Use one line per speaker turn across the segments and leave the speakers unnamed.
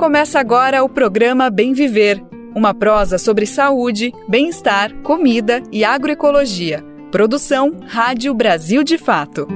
Começa agora o programa Bem Viver, uma prosa sobre saúde, bem-estar, comida e agroecologia. Produção Rádio Brasil de Fato.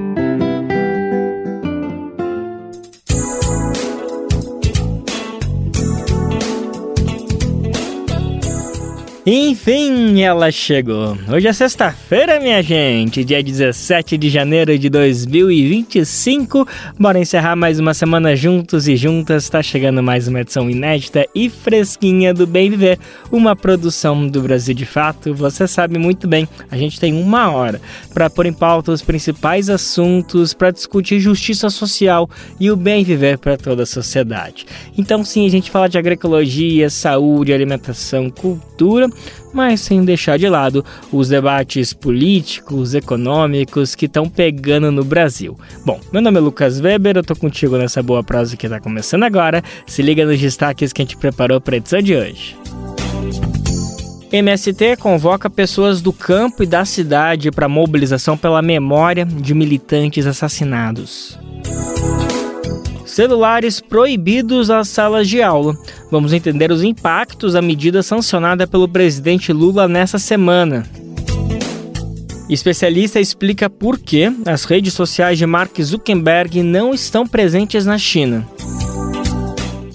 Enfim, ela chegou. Hoje é sexta-feira, minha gente, dia 17 de janeiro de 2025. Bora encerrar mais uma semana juntos e juntas. Tá chegando mais uma edição inédita e fresquinha do Bem Viver, uma produção do Brasil de Fato. Você sabe muito bem, a gente tem uma hora para pôr em pauta os principais assuntos, para discutir justiça social e o bem viver para toda a sociedade. Então sim, a gente fala de agroecologia, saúde, alimentação, cultura, mas sem deixar de lado os debates políticos, econômicos que estão pegando no Brasil. Bom, meu nome é Lucas Weber, eu tô contigo nessa boa prosa que tá começando agora. Se liga nos destaques que a gente preparou para a edição de hoje. MST convoca pessoas do campo e da cidade para mobilização pela memória de militantes assassinados. Celulares proibidos às salas de aula. Vamos entender os impactos da medida sancionada pelo presidente Lula nessa semana. Especialista explica por que as redes sociais de Mark Zuckerberg não estão presentes na China.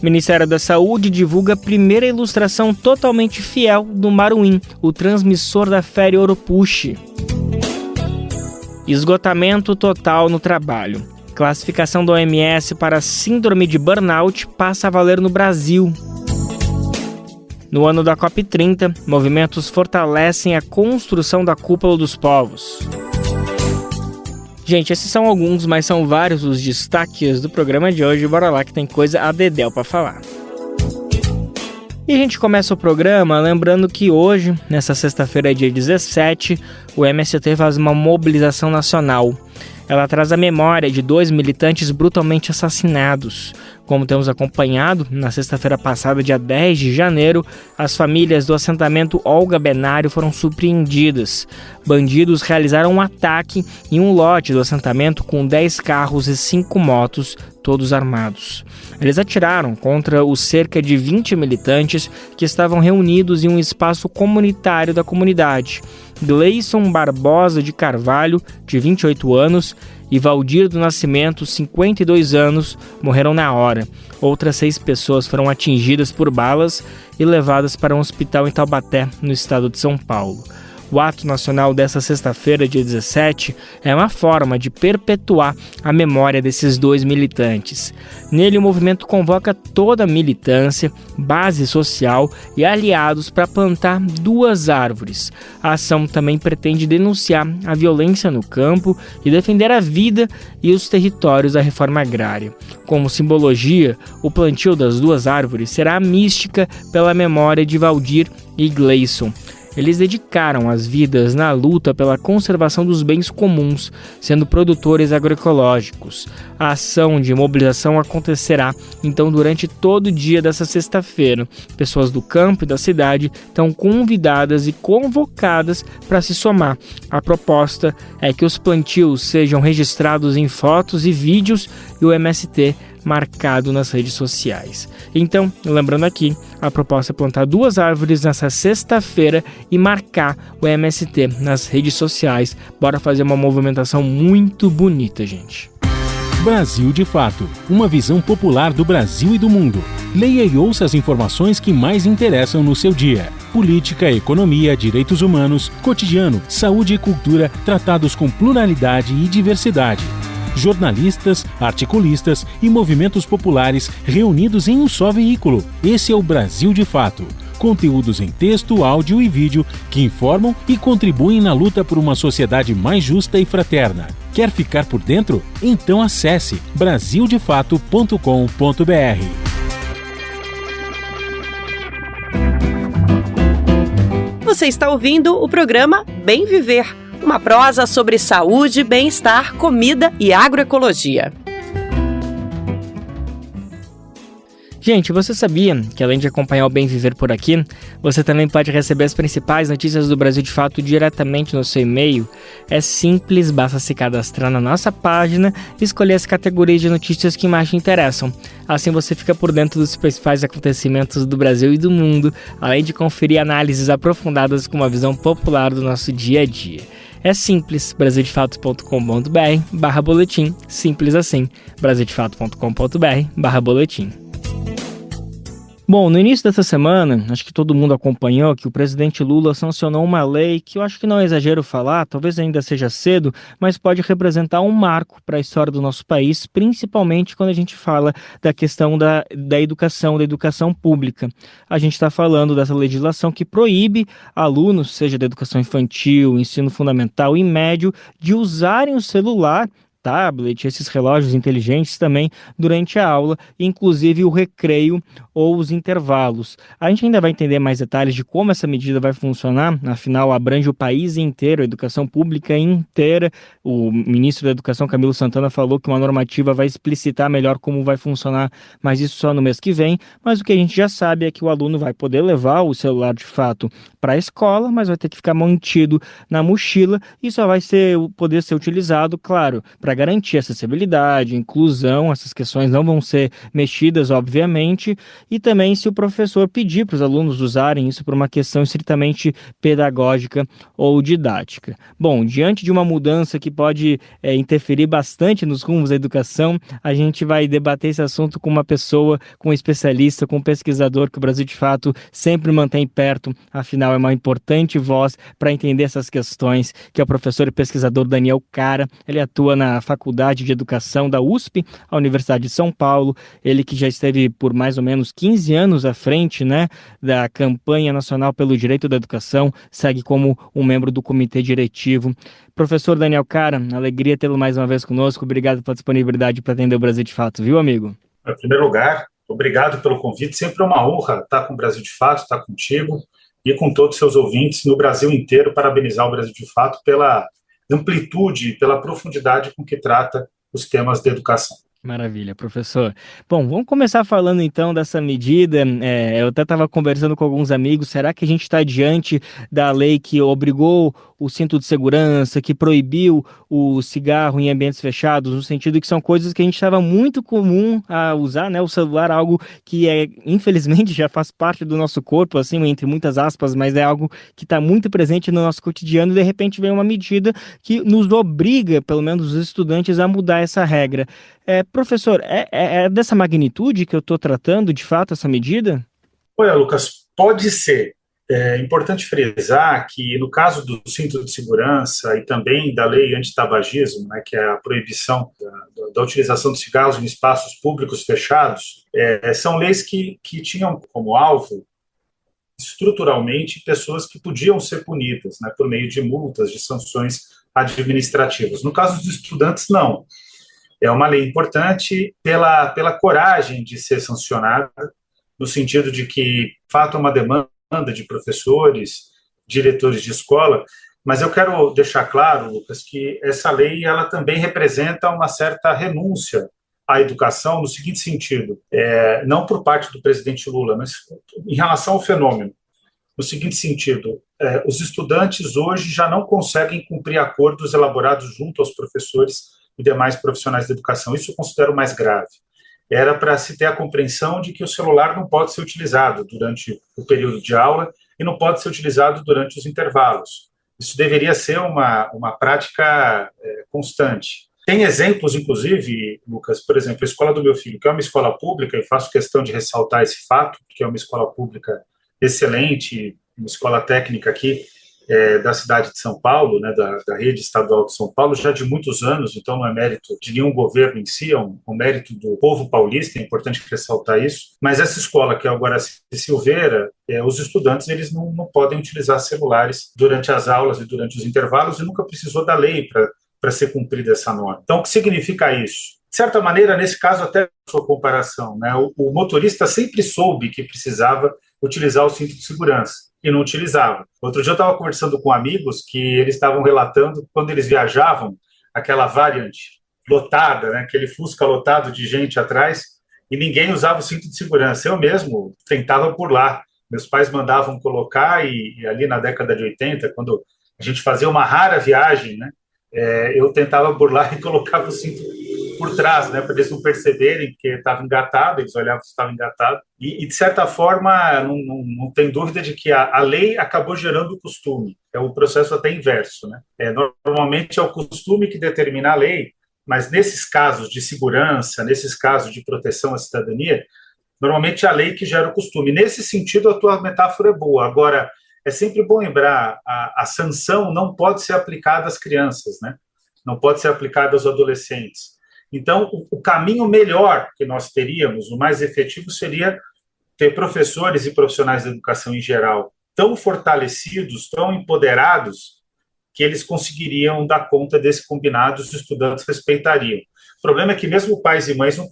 Ministério da Saúde divulga a primeira ilustração totalmente fiel do Maruim, o transmissor da Féria Oropuxi. Esgotamento total no trabalho. Classificação da OMS para a síndrome de burnout passa a valer no Brasil. No ano da COP30, movimentos fortalecem a construção da Cúpula dos Povos. Gente, esses são alguns, mas são vários os destaques do programa de hoje. Bora lá que tem coisa a dedéu para falar. E a gente começa o programa lembrando que hoje, nessa sexta-feira, dia 17, o MST faz uma mobilização nacional. Ela traz a memória de 2 militantes brutalmente assassinados. Como temos acompanhado, na sexta-feira passada, dia 10 de janeiro, as famílias do assentamento Olga Benário foram surpreendidas. Bandidos realizaram um ataque em um lote do assentamento com 10 carros e 5 motos, todos armados. Eles atiraram contra os cerca de 20 militantes que estavam reunidos em um espaço comunitário da comunidade. Gleison Barbosa de Carvalho, de 28 anos, e Valdir do Nascimento, 52 anos, morreram na hora. Outras 6 pessoas foram atingidas por balas e levadas para um hospital em Taubaté, no estado de São Paulo. O ato nacional desta sexta-feira, dia 17, é uma forma de perpetuar a memória desses 2 militantes. Nele, o movimento convoca toda a militância, base social e aliados para plantar 2 árvores. A ação também pretende denunciar a violência no campo e defender a vida e os territórios da reforma agrária. Como simbologia, o plantio das 2 árvores será a mística pela memória de Valdir e Gleison. Eles dedicaram as vidas na luta pela conservação dos bens comuns, sendo produtores agroecológicos. A ação de mobilização acontecerá, então, durante todo o dia dessa sexta-feira. Pessoas do campo e da cidade estão convidadas e convocadas para se somar. A proposta é que os plantios sejam registrados em fotos e vídeos e o MST marcado nas redes sociais. Então, lembrando aqui, a proposta é plantar 2 árvores nessa sexta-feira e marcar o MST nas redes sociais. Bora fazer uma movimentação muito bonita, gente.
Brasil de Fato, uma visão popular do Brasil e do mundo. Leia e ouça as informações que mais interessam no seu dia. Política, economia, direitos humanos, cotidiano, saúde e cultura, tratados com pluralidade e diversidade. Jornalistas, articulistas e movimentos populares reunidos em um só veículo. Esse é o Brasil de Fato. Conteúdos em texto, áudio e vídeo que informam e contribuem na luta por uma sociedade mais justa e fraterna. Quer ficar por dentro? Então acesse brasildefato.com.br.
Você está ouvindo o programa Bem Viver, uma prosa sobre saúde, bem-estar, comida e agroecologia.
Gente, você sabia que além de acompanhar o Bem Viver por aqui, você também pode receber as principais notícias do Brasil de Fato diretamente no seu e-mail? É simples, basta se cadastrar na nossa página e escolher as categorias de notícias que mais te interessam. Assim você fica por dentro dos principais acontecimentos do Brasil e do mundo, além de conferir análises aprofundadas com uma visão popular do nosso dia a dia. É simples, brasildefato.com.br/boletim, simples assim, brasildefato.com.br/boletim. Bom, no início dessa semana, acho que todo mundo acompanhou que o presidente Lula sancionou uma lei que eu acho que não é exagero falar, talvez ainda seja cedo, mas pode representar um marco para a história do nosso país, principalmente quando a gente fala da questão da educação pública. A gente está falando dessa legislação que proíbe alunos, seja da educação infantil, ensino fundamental e médio, de usarem o celular, tablet, esses relógios inteligentes também durante a aula, inclusive o recreio ou os intervalos. A gente ainda vai entender mais detalhes de como essa medida vai funcionar, afinal abrange o país inteiro, a educação pública inteira. O ministro da Educação, Camilo Santana, falou que uma normativa vai explicitar melhor como vai funcionar, mas isso só no mês que vem. Mas o que a gente já sabe é que o aluno vai poder levar o celular de fato para a escola, mas vai ter que ficar mantido na mochila e só vai poder ser utilizado, claro, para garantir acessibilidade, inclusão. Essas questões não vão ser mexidas, obviamente, e também se o professor pedir para os alunos usarem isso por uma questão estritamente pedagógica ou didática. Bom, diante de uma mudança que pode interferir bastante nos rumos da educação, a gente vai debater esse assunto com uma pessoa, com um especialista, com um pesquisador que o Brasil de Fato sempre mantém perto, afinal é uma importante voz para entender essas questões, que é o professor e pesquisador Daniel Cara. Ele atua na Faculdade de Educação da USP, a Universidade de São Paulo, ele que já esteve por mais ou menos 15 anos à frente, da campanha nacional pelo direito da educação, segue como um membro do comitê diretivo. Professor Daniel Cara, alegria tê-lo mais uma vez conosco, obrigado pela disponibilidade para atender o Brasil de Fato, viu, amigo?
Em primeiro lugar, obrigado pelo convite, sempre é uma honra estar com o Brasil de Fato, estar contigo e com todos os seus ouvintes no Brasil inteiro, parabenizar o Brasil de Fato pela amplitude, pela profundidade com que trata os temas de educação.
Maravilha, professor. Bom, vamos começar falando então dessa medida. Eu até estava conversando com alguns amigos, será que a gente está diante da lei que obrigou o cinto de segurança, que proibiu o cigarro em ambientes fechados, no sentido que são coisas que a gente estava muito comum a usar, o celular, algo que infelizmente já faz parte do nosso corpo, assim, entre muitas aspas, mas é algo que está muito presente no nosso cotidiano e de repente vem uma medida que nos obriga, pelo menos os estudantes, a mudar essa regra. Professor, é dessa magnitude que eu estou tratando, de fato, essa medida?
Olha, Lucas, pode ser. É importante frisar que, no caso do cinto de segurança e também da lei antitabagismo, que é a proibição da utilização de cigarros em espaços públicos fechados, são leis que tinham como alvo, estruturalmente, pessoas que podiam ser punidas, por meio de multas, de sanções administrativas. No caso dos estudantes, não. É uma lei importante pela coragem de ser sancionada, no sentido de que, de fato, é uma demanda de professores, diretores de escola, mas eu quero deixar claro, Lucas, que essa lei ela também representa uma certa renúncia à educação, no seguinte sentido, não por parte do presidente Lula, mas em relação ao fenômeno. No seguinte sentido, os estudantes hoje já não conseguem cumprir acordos elaborados junto aos professores e demais profissionais da educação. Isso eu considero mais grave. Era para se ter a compreensão de que o celular não pode ser utilizado durante o período de aula e não pode ser utilizado durante os intervalos. Isso deveria ser uma prática constante. Tem exemplos, inclusive, Lucas, por exemplo, a escola do meu filho, que é uma escola pública, e faço questão de ressaltar esse fato, que é uma escola pública excelente, uma escola técnica aqui, da cidade de São Paulo, da rede estadual de São Paulo, já de muitos anos, então não é mérito de nenhum governo em si, é um mérito do povo paulista, é importante ressaltar isso, mas essa escola, que é o Guaraci Silveira, os estudantes eles não podem utilizar celulares durante as aulas e durante os intervalos e nunca precisou da lei para ser cumprida essa norma. Então, o que significa isso? De certa maneira, nesse caso, até a sua comparação, o motorista sempre soube que precisava utilizar o cinto de segurança, e não utilizava. Outro dia eu estava conversando com amigos que eles estavam relatando quando eles viajavam, aquela Variant lotada, aquele Fusca lotado de gente atrás, e ninguém usava o cinto de segurança. Eu mesmo tentava burlar. Meus pais mandavam colocar e ali na década de 80, quando a gente fazia uma rara viagem, né, eu tentava burlar e colocava o cinto por trás, né, para eles não perceberem que estava engatado, eles olhavam se estava engatado. E, de certa forma, não tem dúvida de que a lei acabou gerando o costume. É o processo até inverso, né? Normalmente é o costume que determina a lei, mas nesses casos de segurança, nesses casos de proteção à cidadania, normalmente é a lei que gera o costume. Nesse sentido, a tua metáfora é boa. Agora, é sempre bom lembrar, a sanção não pode ser aplicada às crianças, né? Não pode ser aplicada aos adolescentes. Então, o caminho melhor que nós teríamos, o mais efetivo, seria ter professores e profissionais da educação em geral tão fortalecidos, tão empoderados, que eles conseguiriam dar conta desse combinado, os estudantes respeitariam. O problema é que mesmo pais e mães não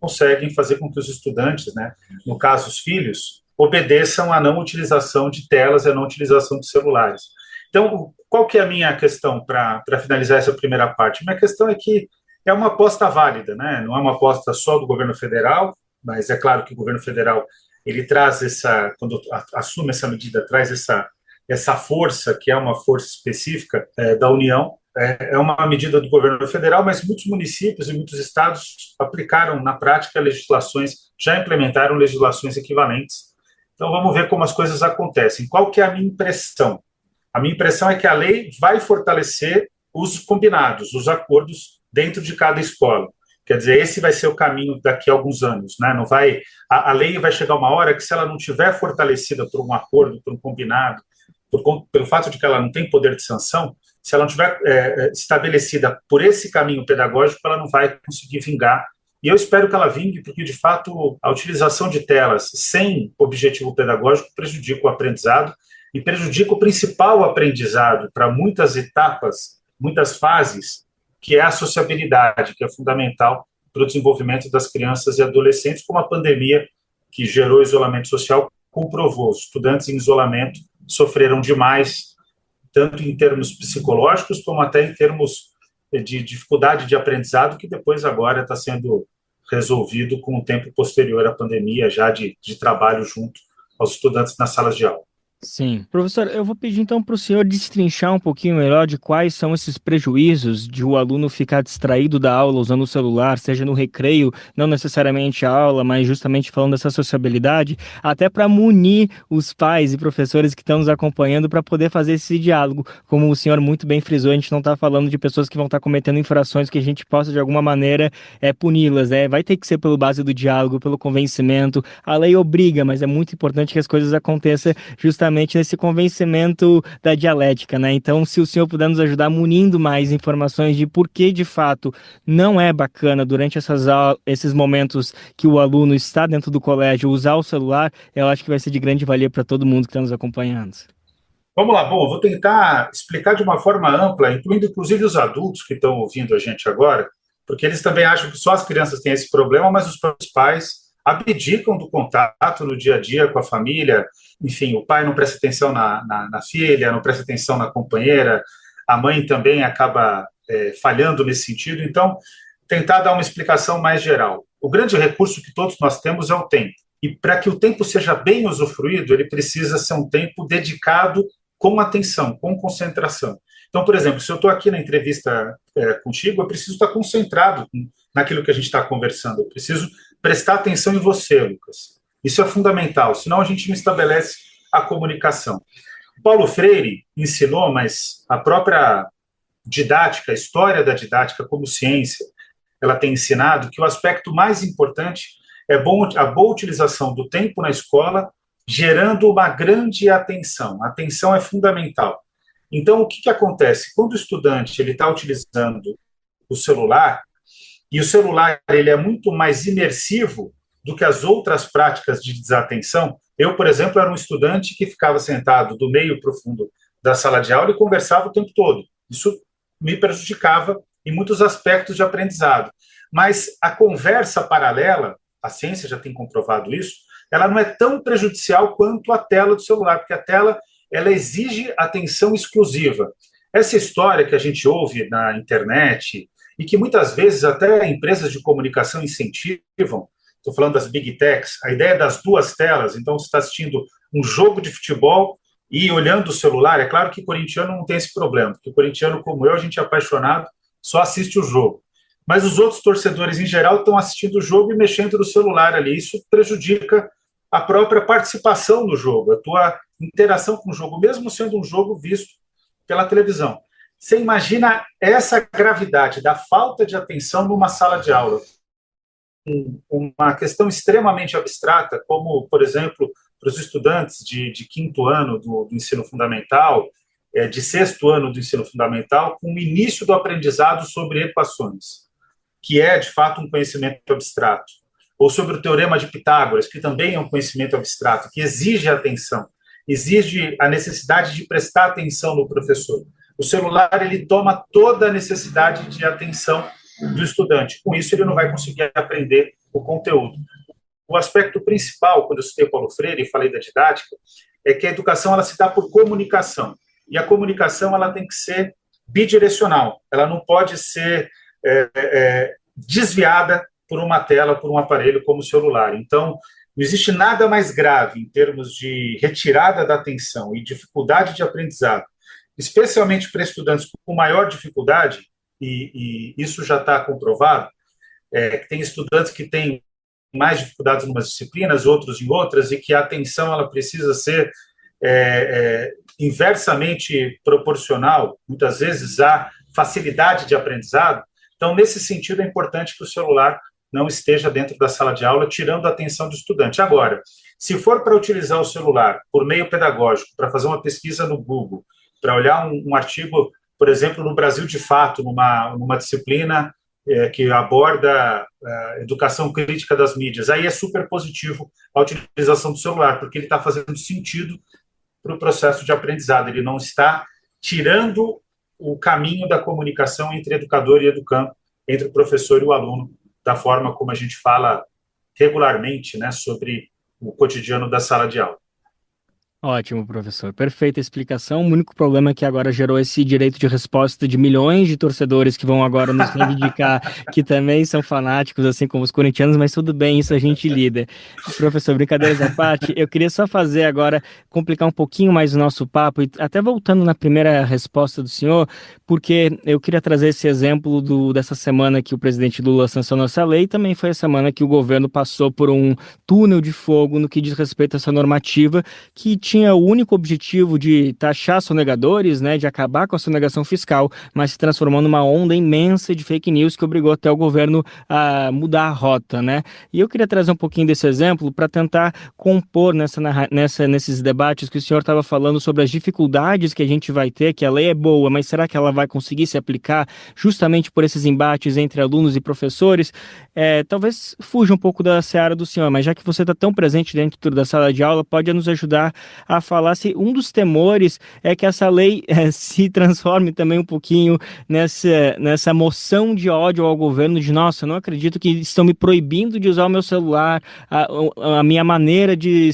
conseguem fazer com que os estudantes, né, no caso os filhos, obedeçam à não utilização de telas e à não utilização de celulares. Então, qual que é a minha questão para finalizar essa primeira parte? Minha questão é que é uma aposta válida, né? Não é uma aposta só do governo federal, mas é claro que o governo federal, ele traz quando assume essa medida, traz essa força, que é uma força específica da União. É uma medida do governo federal, mas muitos municípios e muitos estados aplicaram na prática legislações, já implementaram legislações equivalentes. Então vamos ver como as coisas acontecem. Qual que é a minha impressão? A minha impressão é que a lei vai fortalecer os combinados, os acordos dentro de cada escola. Quer dizer, esse vai ser o caminho daqui a alguns anos, né? Não vai, a lei vai chegar uma hora que, se ela não tiver fortalecida por um acordo, por um combinado, pelo fato de que ela não tem poder de sanção, se ela não tiver estabelecida por esse caminho pedagógico, ela não vai conseguir vingar. E eu espero que ela vingue, porque, de fato, a utilização de telas sem objetivo pedagógico prejudica o aprendizado e prejudica o principal aprendizado para muitas etapas, muitas fases, que é a sociabilidade, que é fundamental para o desenvolvimento das crianças e adolescentes, como a pandemia que gerou isolamento social comprovou. Os estudantes em isolamento sofreram demais, tanto em termos psicológicos, como até em termos de dificuldade de aprendizado, que depois agora está sendo resolvido com o tempo posterior à pandemia, já de trabalho junto aos estudantes nas salas de aula.
Sim. Professor, eu vou pedir então para o senhor destrinchar um pouquinho melhor de quais são esses prejuízos de o aluno ficar distraído da aula usando o celular, seja no recreio, não necessariamente a aula, mas justamente falando dessa sociabilidade, até para munir os pais e professores que estão nos acompanhando para poder fazer esse diálogo. Como o senhor muito bem frisou, a gente não está falando de pessoas que vão estar cometendo infrações que a gente possa de alguma maneira puni-las, né? Vai ter que ser pelo base do diálogo, pelo convencimento. A lei obriga, mas é muito importante que as coisas aconteçam justamente nesse convencimento da dialética, né? Então, se o senhor puder nos ajudar munindo mais informações de por que, de fato, não é bacana durante esses momentos que o aluno está dentro do colégio usar o celular, eu acho que vai ser de grande valia para todo mundo que está nos acompanhando.
Vamos lá, bom, eu vou tentar explicar de uma forma ampla, incluindo inclusive os adultos que estão ouvindo a gente agora, porque eles também acham que só as crianças têm esse problema, mas os próprios pais abdicam do contato no dia a dia com a família. Enfim, o pai não presta atenção na filha, não presta atenção na companheira, a mãe também acaba falhando nesse sentido. Então, tentar dar uma explicação mais geral. O grande recurso que todos nós temos é o tempo. E para que o tempo seja bem usufruído, ele precisa ser um tempo dedicado com atenção, com concentração. Então, por exemplo, se eu estou aqui na entrevista contigo, eu preciso estar concentrado naquilo que a gente está conversando. Eu preciso prestar atenção em você, Lucas. Isso é fundamental, senão a gente não estabelece a comunicação. Paulo Freire ensinou, mas a própria didática, a história da didática como ciência, ela tem ensinado que o aspecto mais importante é a boa utilização do tempo na escola, gerando uma grande atenção. A atenção é fundamental. Então, o que acontece? Quando o estudante está utilizando o celular, e o celular ele é muito mais imersivo do que as outras práticas de desatenção. Eu, por exemplo, era um estudante que ficava sentado do meio para o fundo da sala de aula e conversava o tempo todo. Isso me prejudicava em muitos aspectos de aprendizado. Mas a conversa paralela, a ciência já tem comprovado isso, ela não é tão prejudicial quanto a tela do celular, porque a tela ela exige atenção exclusiva. Essa história que a gente ouve na internet e que muitas vezes até empresas de comunicação incentivam, estou falando das big techs, a ideia das duas telas, então você está assistindo um jogo de futebol e olhando o celular. É claro que o corintiano não tem esse problema, porque o corintiano, como eu, a gente é apaixonado, só assiste o jogo. Mas os outros torcedores, em geral, estão assistindo o jogo e mexendo no celular ali. Isso prejudica a própria participação no jogo, a tua interação com o jogo, mesmo sendo um jogo visto pela televisão. Você imagina essa gravidade da falta de atenção numa sala de aula. Uma questão extremamente abstrata, como, por exemplo, para os estudantes de quinto ano do ensino fundamental, de sexto ano do ensino fundamental, com o início do aprendizado sobre equações, que é, de fato, um conhecimento abstrato, ou sobre o teorema de Pitágoras, que também é um conhecimento abstrato, que exige atenção, exige a necessidade de prestar atenção no professor. O celular, ele toma toda a necessidade de atenção do estudante. Com isso, ele não vai conseguir aprender o conteúdo. O aspecto principal, quando eu citei Paulo Freire e falei da didática, é que a educação ela se dá por comunicação. E a comunicação ela tem que ser bidirecional. Ela não pode ser desviada por uma tela, por um aparelho como o celular. Então, não existe nada mais grave em termos de retirada da atenção e dificuldade de aprendizado, especialmente para estudantes com maior dificuldade, e isso já está comprovado, que tem estudantes que têm mais dificuldades em umas disciplinas, outros em outras, e que a atenção ela precisa ser inversamente proporcional, muitas vezes, à facilidade de aprendizado. Então, nesse sentido, é importante que o celular não esteja dentro da sala de aula, tirando a atenção do estudante. Agora, se for para utilizar o celular por meio pedagógico, para fazer uma pesquisa no Google, para olhar um artigo, por exemplo, no Brasil de Fato, numa disciplina que aborda a educação crítica das mídias, aí é super positivo a utilização do celular, porque ele está fazendo sentido para o processo de aprendizado, ele não está tirando o caminho da comunicação entre educador e educando, entre o professor e o aluno, da forma como a gente fala regularmente, né, sobre o cotidiano da sala de aula.
Ótimo, professor. Perfeita explicação. O único problema é que agora gerou esse direito de resposta de milhões de torcedores que vão agora nos reivindicar, que também são fanáticos, assim como os corintianos, mas tudo bem, isso a gente lida. Professor, brincadeiras à parte, eu queria só fazer agora, complicar um pouquinho mais o nosso papo, e até voltando na primeira resposta do senhor, porque eu queria trazer esse exemplo dessa semana que o presidente Lula sancionou essa lei, e também foi a semana que o governo passou por um túnel de fogo no que diz respeito a essa normativa, que tinha o único objetivo de taxar sonegadores, né, de acabar com a sonegação fiscal, mas se transformou numa onda imensa de fake news que obrigou até o governo a mudar a rota, né? E eu queria trazer um pouquinho desse exemplo para tentar compor nesses debates que o senhor estava falando sobre as dificuldades que a gente vai ter, que a lei é boa, mas será que ela vai conseguir se aplicar justamente por esses embates entre alunos e professores? Talvez fuja um pouco da seara do senhor, mas já que você está tão presente dentro da sala de aula, pode nos ajudar a falar se um dos temores é que essa lei se transforme também um pouquinho nessa moção de ódio ao governo de, nossa, eu não acredito que estão me proibindo de usar o meu celular, a minha maneira de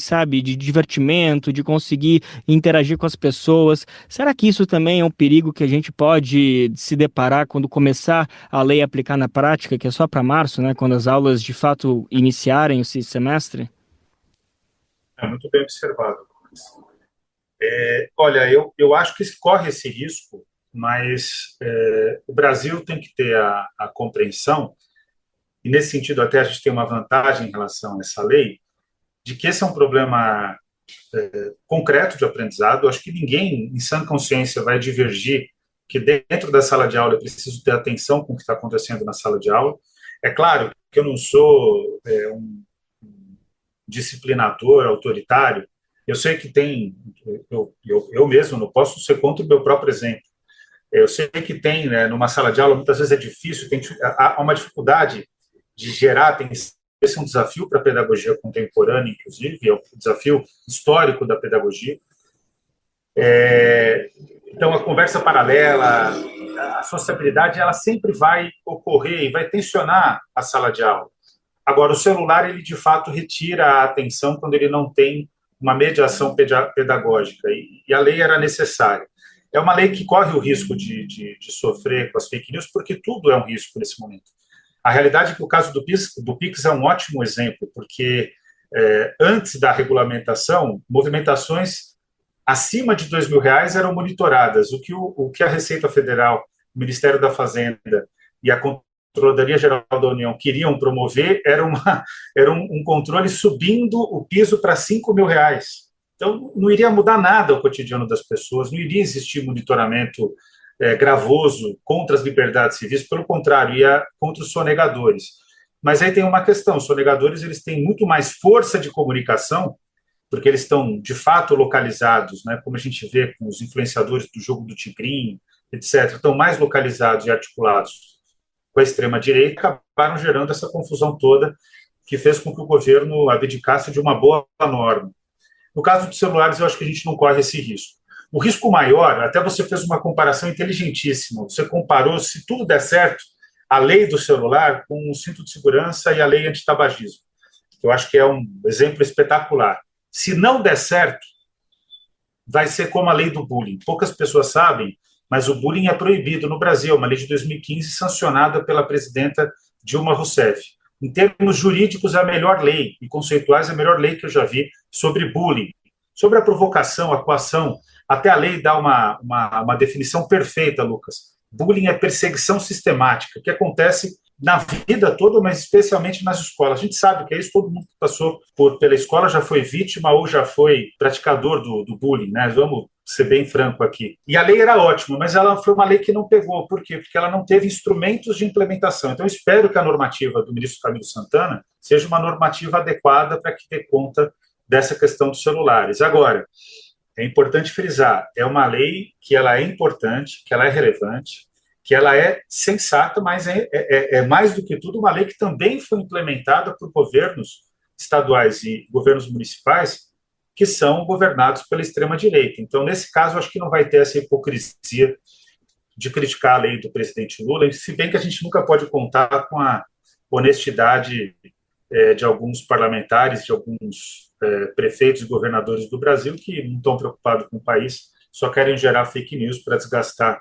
divertimento, de conseguir interagir com as pessoas. Será que isso também é um perigo que a gente pode se deparar quando começar a lei a aplicar na prática, que é só para março, né, quando as aulas de fato iniciarem esse semestre?
Muito bem observado. Olha, eu acho que corre esse risco, mas o Brasil tem que ter a compreensão, e nesse sentido até a gente tem uma vantagem em relação a essa lei, de que esse é um problema concreto de aprendizado. Eu acho que ninguém, em sã consciência, vai divergir que dentro da sala de aula é preciso ter atenção com o que está acontecendo na sala de aula. É claro que eu não sou um disciplinador autoritário. Eu sei que eu mesmo não posso ser contra o meu próprio exemplo. Eu sei que tem, né, numa sala de aula, muitas vezes é difícil, há uma dificuldade de gerar atenção. Esse é um desafio para a pedagogia contemporânea, inclusive, é um desafio histórico da pedagogia. Então, a conversa paralela, a sociabilidade, ela sempre vai ocorrer e vai tensionar a sala de aula. Agora, o celular, ele de fato retira a atenção quando ele não tem uma mediação pedagógica, e a lei era necessária. É uma lei que corre o risco de sofrer com as fake news, porque tudo é um risco nesse momento. A realidade é que o caso do Pix é um ótimo exemplo, porque antes da regulamentação, movimentações acima de R$ 2.000 eram monitoradas. O que a Receita Federal, o Ministério da Fazenda e a Controladoria Geral da União queriam promover era um controle subindo o piso para R$ 5.000. Então, não iria mudar nada o cotidiano das pessoas, não iria existir monitoramento gravoso contra as liberdades civis, pelo contrário, ia contra os sonegadores. Mas aí tem uma questão, os sonegadores eles têm muito mais força de comunicação, porque eles estão, de fato, localizados, né, como a gente vê com os influenciadores do jogo do Tigrinho, etc., estão mais localizados e articulados com a extrema-direita, acabaram gerando essa confusão toda que fez com que o governo abdicasse de uma boa norma. No caso dos celulares, eu acho que a gente não corre esse risco. O risco maior, até você fez uma comparação inteligentíssima, você comparou, se tudo der certo, a lei do celular com o cinto de segurança e a lei antitabagismo. Eu acho que é um exemplo espetacular. Se não der certo, vai ser como a lei do bullying. Poucas pessoas sabem, mas o bullying é proibido no Brasil, uma lei de 2015 sancionada pela presidenta Dilma Rousseff. Em termos jurídicos, é a melhor lei, e conceituais, é a melhor lei que eu já vi sobre bullying. Sobre a provocação, a coação, até a lei dá uma definição perfeita, Lucas. Bullying é perseguição sistemática, que acontece na vida toda, mas especialmente nas escolas. A gente sabe que é isso, todo mundo que passou pela escola já foi vítima ou já foi praticador do bullying, né? Vamos ser bem franco aqui. E a lei era ótima, mas ela foi uma lei que não pegou. Por quê? Porque ela não teve instrumentos de implementação. Então, eu espero que a normativa do ministro Camilo Santana seja uma normativa adequada para que dê conta dessa questão dos celulares. Agora, é importante frisar, é uma lei que ela é importante, que ela é relevante, que ela é sensata, mas é mais do que tudo uma lei que também foi implementada por governos estaduais e governos municipais que são governados pela extrema-direita. Então, nesse caso, acho que não vai ter essa hipocrisia de criticar a lei do presidente Lula, se bem que a gente nunca pode contar com a honestidade de alguns parlamentares, de alguns prefeitos e governadores do Brasil que não estão preocupados com o país, só querem gerar fake news para desgastar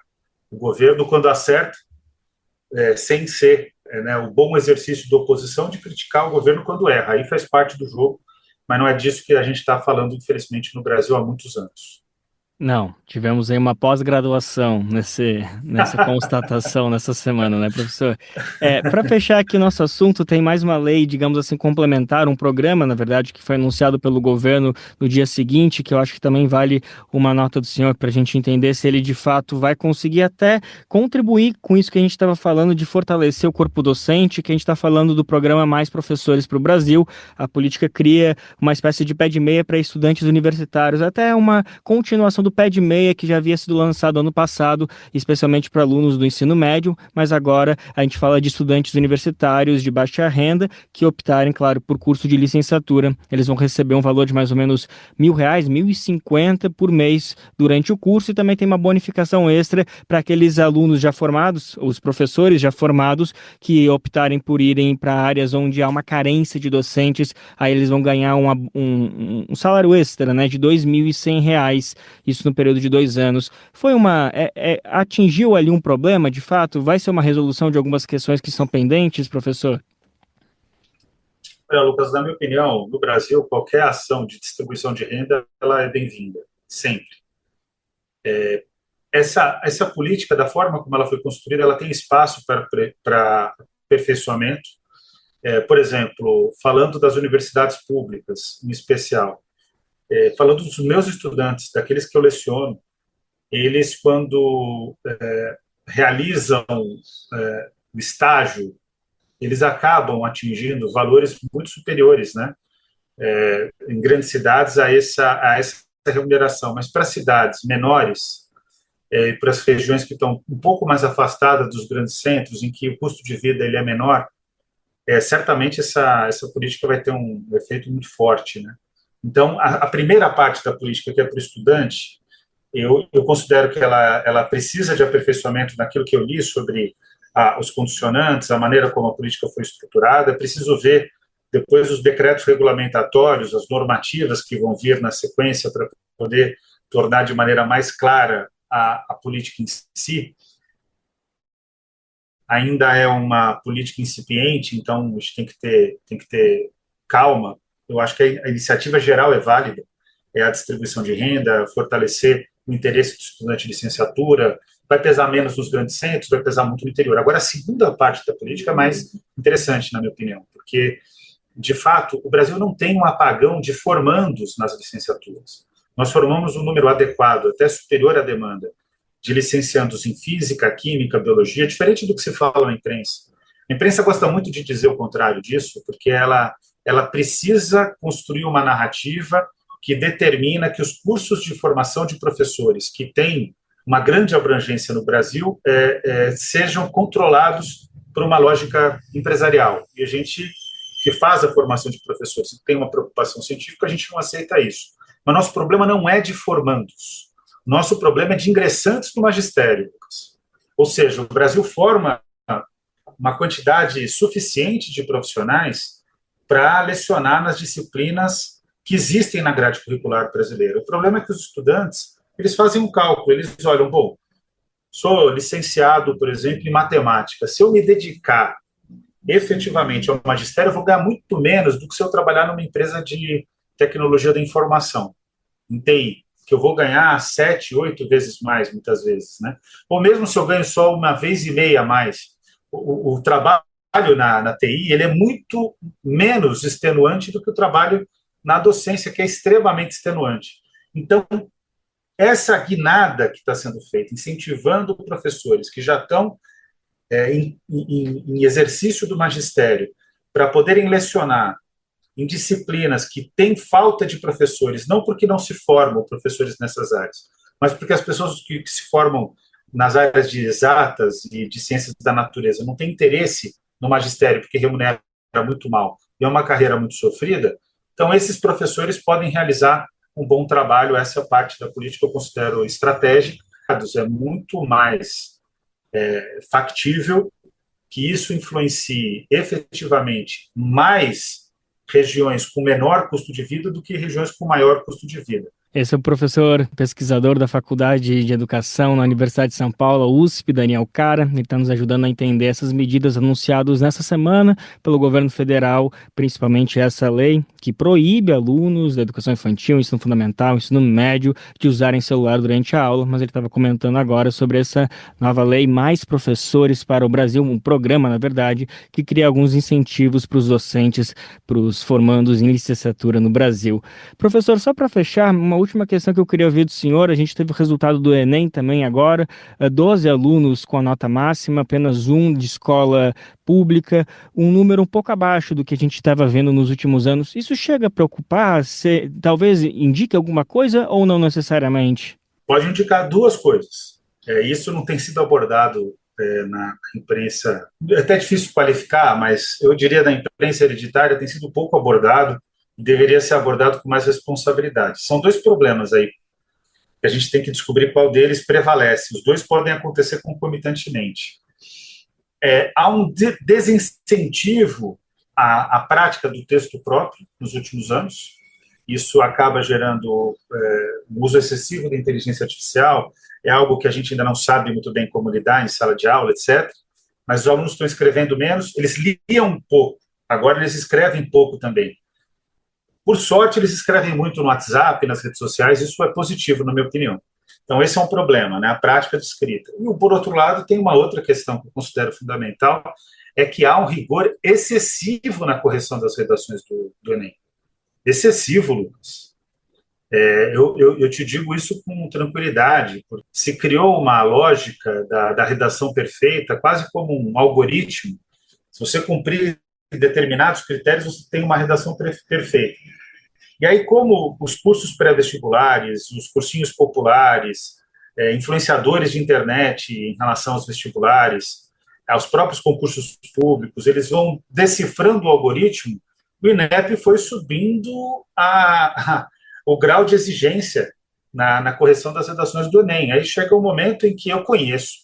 o governo quando acerta, sem ser o bom exercício da oposição de criticar o governo quando erra. Aí faz parte do jogo, mas não é disso que a gente está falando, infelizmente, no Brasil há muitos anos.
Não, tivemos aí uma pós-graduação nessa constatação nessa semana, né, professor? Para fechar aqui o nosso assunto, tem mais uma lei, digamos assim, complementar, um programa, na verdade, que foi anunciado pelo governo no dia seguinte, que eu acho que também vale uma nota do senhor para a gente entender se ele de fato vai conseguir até contribuir com isso que a gente estava falando de fortalecer o corpo docente, que a gente está falando do programa Mais Professores para o Brasil. A política cria uma espécie de pé de meia para estudantes universitários, até uma continuação do pé de meia que já havia sido lançado ano passado, especialmente para alunos do ensino médio, mas agora a gente fala de estudantes universitários de baixa renda que optarem, claro, por curso de licenciatura. Eles vão receber um valor de mais ou menos R$ 1.000, 1.050 por mês durante o curso, e também tem uma bonificação extra para aqueles alunos já formados, os professores já formados, que optarem por irem para áreas onde há uma carência de docentes. Aí eles vão ganhar um salário extra, né, de R$ 2.100. Isso no período de 2 anos. Foi atingiu ali um problema, de fato? Vai ser uma resolução de algumas questões que estão pendentes, professor?
Olha, Lucas, na minha opinião, no Brasil, qualquer ação de distribuição de renda, ela é bem-vinda, sempre. Essa política, da forma como ela foi construída, ela tem espaço para aperfeiçoamento. Por exemplo, falando das universidades públicas, em especial, falando dos meus estudantes, daqueles que eu leciono, eles, quando realizam o estágio, eles acabam atingindo valores muito superiores, né, em grandes cidades, a essa remuneração. Mas para cidades menores, para as regiões que estão um pouco mais afastadas dos grandes centros, em que o custo de vida ele é menor, certamente essa política vai ter um efeito muito forte, né? Então, a primeira parte da política, que é para o estudante, eu considero que ela precisa de aperfeiçoamento naquilo que eu li sobre os condicionantes, a maneira como a política foi estruturada. É preciso ver depois os decretos regulamentatórios, as normativas que vão vir na sequência para poder tornar de maneira mais clara a política em si. ainda é uma política incipiente, então a gente tem que ter calma. Eu acho que a iniciativa geral é válida, é a distribuição de renda, fortalecer o interesse do estudante de licenciatura, vai pesar menos nos grandes centros, vai pesar muito no interior. Agora, a segunda parte da política é mais interessante, na minha opinião, porque, de fato, o Brasil não tem um apagão de formandos nas licenciaturas. Nós formamos um número adequado, até superior à demanda, de licenciandos em física, química, biologia, diferente do que se fala na imprensa. A imprensa gosta muito de dizer o contrário disso, porque ela precisa construir uma narrativa que determina que os cursos de formação de professores que têm uma grande abrangência no Brasil sejam controlados por uma lógica empresarial. E a gente que faz a formação de professores e tem uma preocupação científica, a gente não aceita isso. Mas nosso problema não é de formandos. Nosso problema é de ingressantes no magistério, Lucas. Ou seja, o Brasil forma uma quantidade suficiente de profissionais para lecionar nas disciplinas que existem na grade curricular brasileira. O problema é que os estudantes, eles fazem um cálculo, eles olham, bom, sou licenciado, por exemplo, em matemática, se eu me dedicar efetivamente ao magistério, eu vou ganhar muito menos do que se eu trabalhar numa empresa de tecnologia da informação, em TI, que eu vou ganhar 7, 8 vezes mais, muitas vezes, né? Ou mesmo se eu ganho só uma vez e meia a mais, o trabalho na TI, ele é muito menos extenuante do que o trabalho na docência, que é extremamente extenuante. Então, essa guinada que está sendo feita, incentivando professores que já estão em exercício do magistério, para poderem lecionar em disciplinas que têm falta de professores, não porque não se formam professores nessas áreas, mas porque as pessoas que se formam nas áreas de exatas e de ciências da natureza não têm interesse no magistério, porque remunera muito mal, e é uma carreira muito sofrida, então esses professores podem realizar um bom trabalho. Essa parte da política eu considero estratégica, é muito mais factível que isso influencie efetivamente mais regiões com menor custo de vida do que regiões com maior custo de vida.
Esse é o professor pesquisador da Faculdade de Educação na Universidade de São Paulo, USP, Daniel Cara. Ele está nos ajudando a entender essas medidas anunciadas nessa semana pelo governo federal, principalmente essa lei que proíbe alunos da educação infantil, ensino fundamental, ensino médio, de usarem celular durante a aula. Mas ele estava comentando agora sobre essa nova lei, Mais Professores para o Brasil, um programa, na verdade, que cria alguns incentivos para os docentes, para os formandos em licenciatura no Brasil. Professor, só para fechar, uma última questão que eu queria ouvir do senhor. A gente teve o resultado do Enem também agora, 12 alunos com a nota máxima, apenas um de escola pública, um número um pouco abaixo do que a gente estava vendo nos últimos anos. Isso chega a preocupar? Talvez indique alguma coisa ou não necessariamente?
Pode indicar duas coisas. Isso não tem sido abordado na imprensa, é até difícil qualificar, mas eu diria na imprensa hereditária tem sido pouco abordado, deveria ser abordado com mais responsabilidade. São dois problemas aí, que a gente tem que descobrir qual deles prevalece. Os dois podem acontecer concomitantemente. Há um desincentivo à prática do texto próprio nos últimos anos. Isso acaba gerando um uso excessivo da inteligência artificial, é algo que a gente ainda não sabe muito bem como lidar em sala de aula, etc. Mas os alunos estão escrevendo menos, eles liam um pouco, agora eles escrevem pouco também. Por sorte, eles escrevem muito no WhatsApp, nas redes sociais, isso é positivo, na minha opinião. Então, esse é um problema, né? A prática de escrita. E, por outro lado, tem uma outra questão que eu considero fundamental, é que há um rigor excessivo na correção das redações do Enem. Excessivo, Lucas. Eu te digo isso com tranquilidade, porque se criou uma lógica da redação perfeita, quase como um algoritmo. Se você cumprir determinados critérios, você tem uma redação perfeita. E aí, como os cursos pré-vestibulares, os cursinhos populares, influenciadores de internet em relação aos vestibulares, aos próprios concursos públicos, eles vão decifrando o algoritmo, o INEP foi subindo o grau de exigência na correção das redações do Enem. Aí chega um momento em que eu conheço,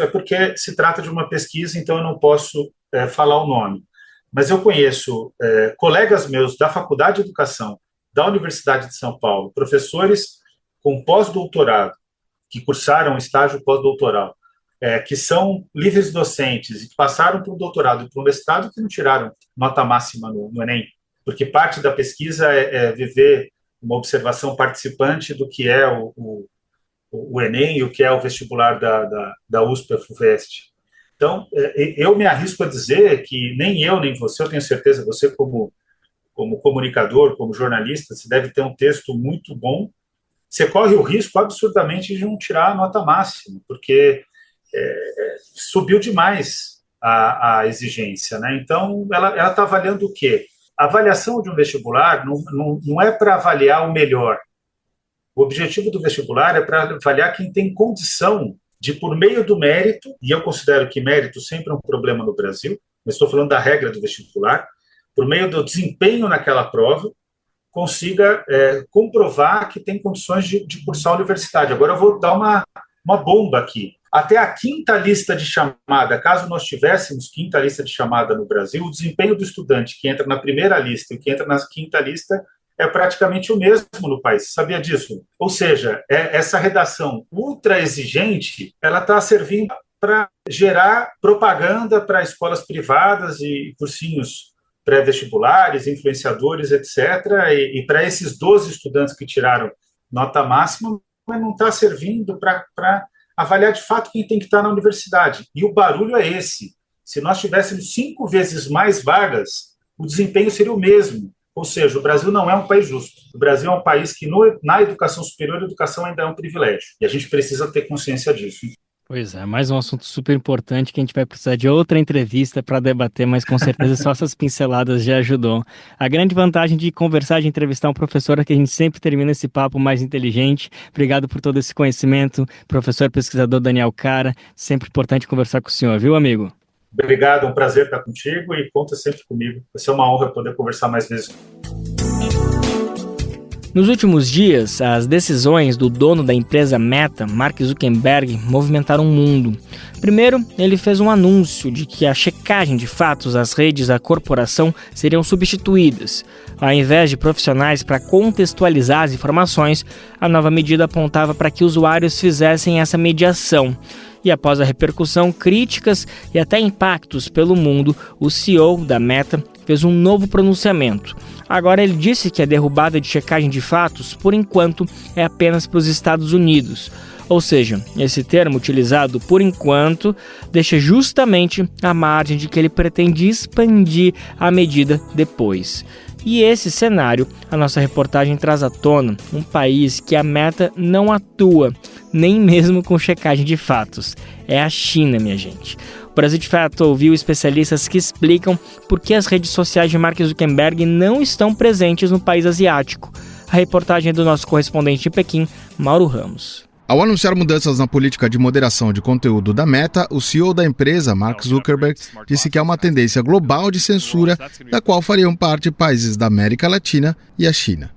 é porque se trata de uma pesquisa, então eu não posso falar o nome. Mas eu conheço colegas meus da Faculdade de Educação da Universidade de São Paulo, professores com pós-doutorado, que cursaram estágio pós-doutoral, que são livres docentes e que passaram para um doutorado e para um mestrado que não tiraram nota máxima no Enem, porque parte da pesquisa é viver uma observação participante do que é o Enem e o que é o vestibular da USP, FUVEST. Então, eu me arrisco a dizer que nem eu, nem você, eu tenho certeza, você como comunicador, como jornalista, você deve ter um texto muito bom, você corre o risco absurdamente de não tirar a nota máxima, porque subiu demais a exigência, né? Então, ela está avaliando o quê? A avaliação de um vestibular não é para avaliar o melhor. O objetivo do vestibular é para avaliar quem tem condição de, por meio do mérito, e eu considero que mérito sempre é um problema no Brasil, mas estou falando da regra do vestibular, por meio do desempenho naquela prova, consiga comprovar que tem condições de cursar a universidade. Agora eu vou dar uma bomba aqui. Até a quinta lista de chamada, caso nós tivéssemos quinta lista de chamada no Brasil, o desempenho do estudante que entra na primeira lista e que entra na quinta lista é praticamente o mesmo no país. Sabia disso? Ou seja, essa redação ultra exigente, ela está servindo para gerar propaganda para escolas privadas e cursinhos pré-vestibulares, influenciadores, etc. E para esses 12 estudantes que tiraram nota máxima, mas não está servindo para avaliar de fato quem tem que estar na universidade. E o barulho é esse. Se nós tivéssemos 5 vezes mais vagas, o desempenho seria o mesmo. Ou seja, o Brasil não é um país justo. O Brasil é um país que, na educação superior, a educação ainda é um privilégio. E a gente precisa ter consciência disso.
Pois é, mais um assunto super importante que a gente vai precisar de outra entrevista para debater, mas com certeza só essas pinceladas já ajudou. A grande vantagem de conversar, de entrevistar um professor é que a gente sempre termina esse papo mais inteligente. Obrigado por todo esse conhecimento, professor pesquisador Daniel Cara. Sempre importante conversar com o senhor, viu, amigo?
Obrigado, é um prazer estar contigo e conta sempre comigo. Vai ser uma honra poder conversar mais vezes.
Nos últimos dias, as decisões do dono da empresa Meta, Mark Zuckerberg, movimentaram o mundo. Primeiro, ele fez um anúncio de que a checagem de fatos às redes da corporação seriam substituídas. Ao invés de profissionais para contextualizar as informações, a nova medida apontava para que usuários fizessem essa mediação. E após a repercussão, críticas e até impactos pelo mundo, o CEO da Meta fez um novo pronunciamento. Agora ele disse que a derrubada de checagem de fatos, por enquanto, é apenas para os Estados Unidos. Ou seja, esse termo utilizado por enquanto deixa justamente a margem de que ele pretende expandir a medida depois. E esse cenário, a nossa reportagem traz à tona um país que a Meta não atua, nem mesmo com checagem de fatos. É a China, minha gente. O Brasil de Fato ouviu especialistas que explicam por que as redes sociais de Mark Zuckerberg não estão presentes no país asiático. A reportagem é do nosso correspondente de Pequim, Mauro Ramos.
Ao anunciar mudanças na política de moderação de conteúdo da Meta, o CEO da empresa, Mark Zuckerberg, disse que há uma tendência global de censura, da qual fariam parte países da América Latina e a China.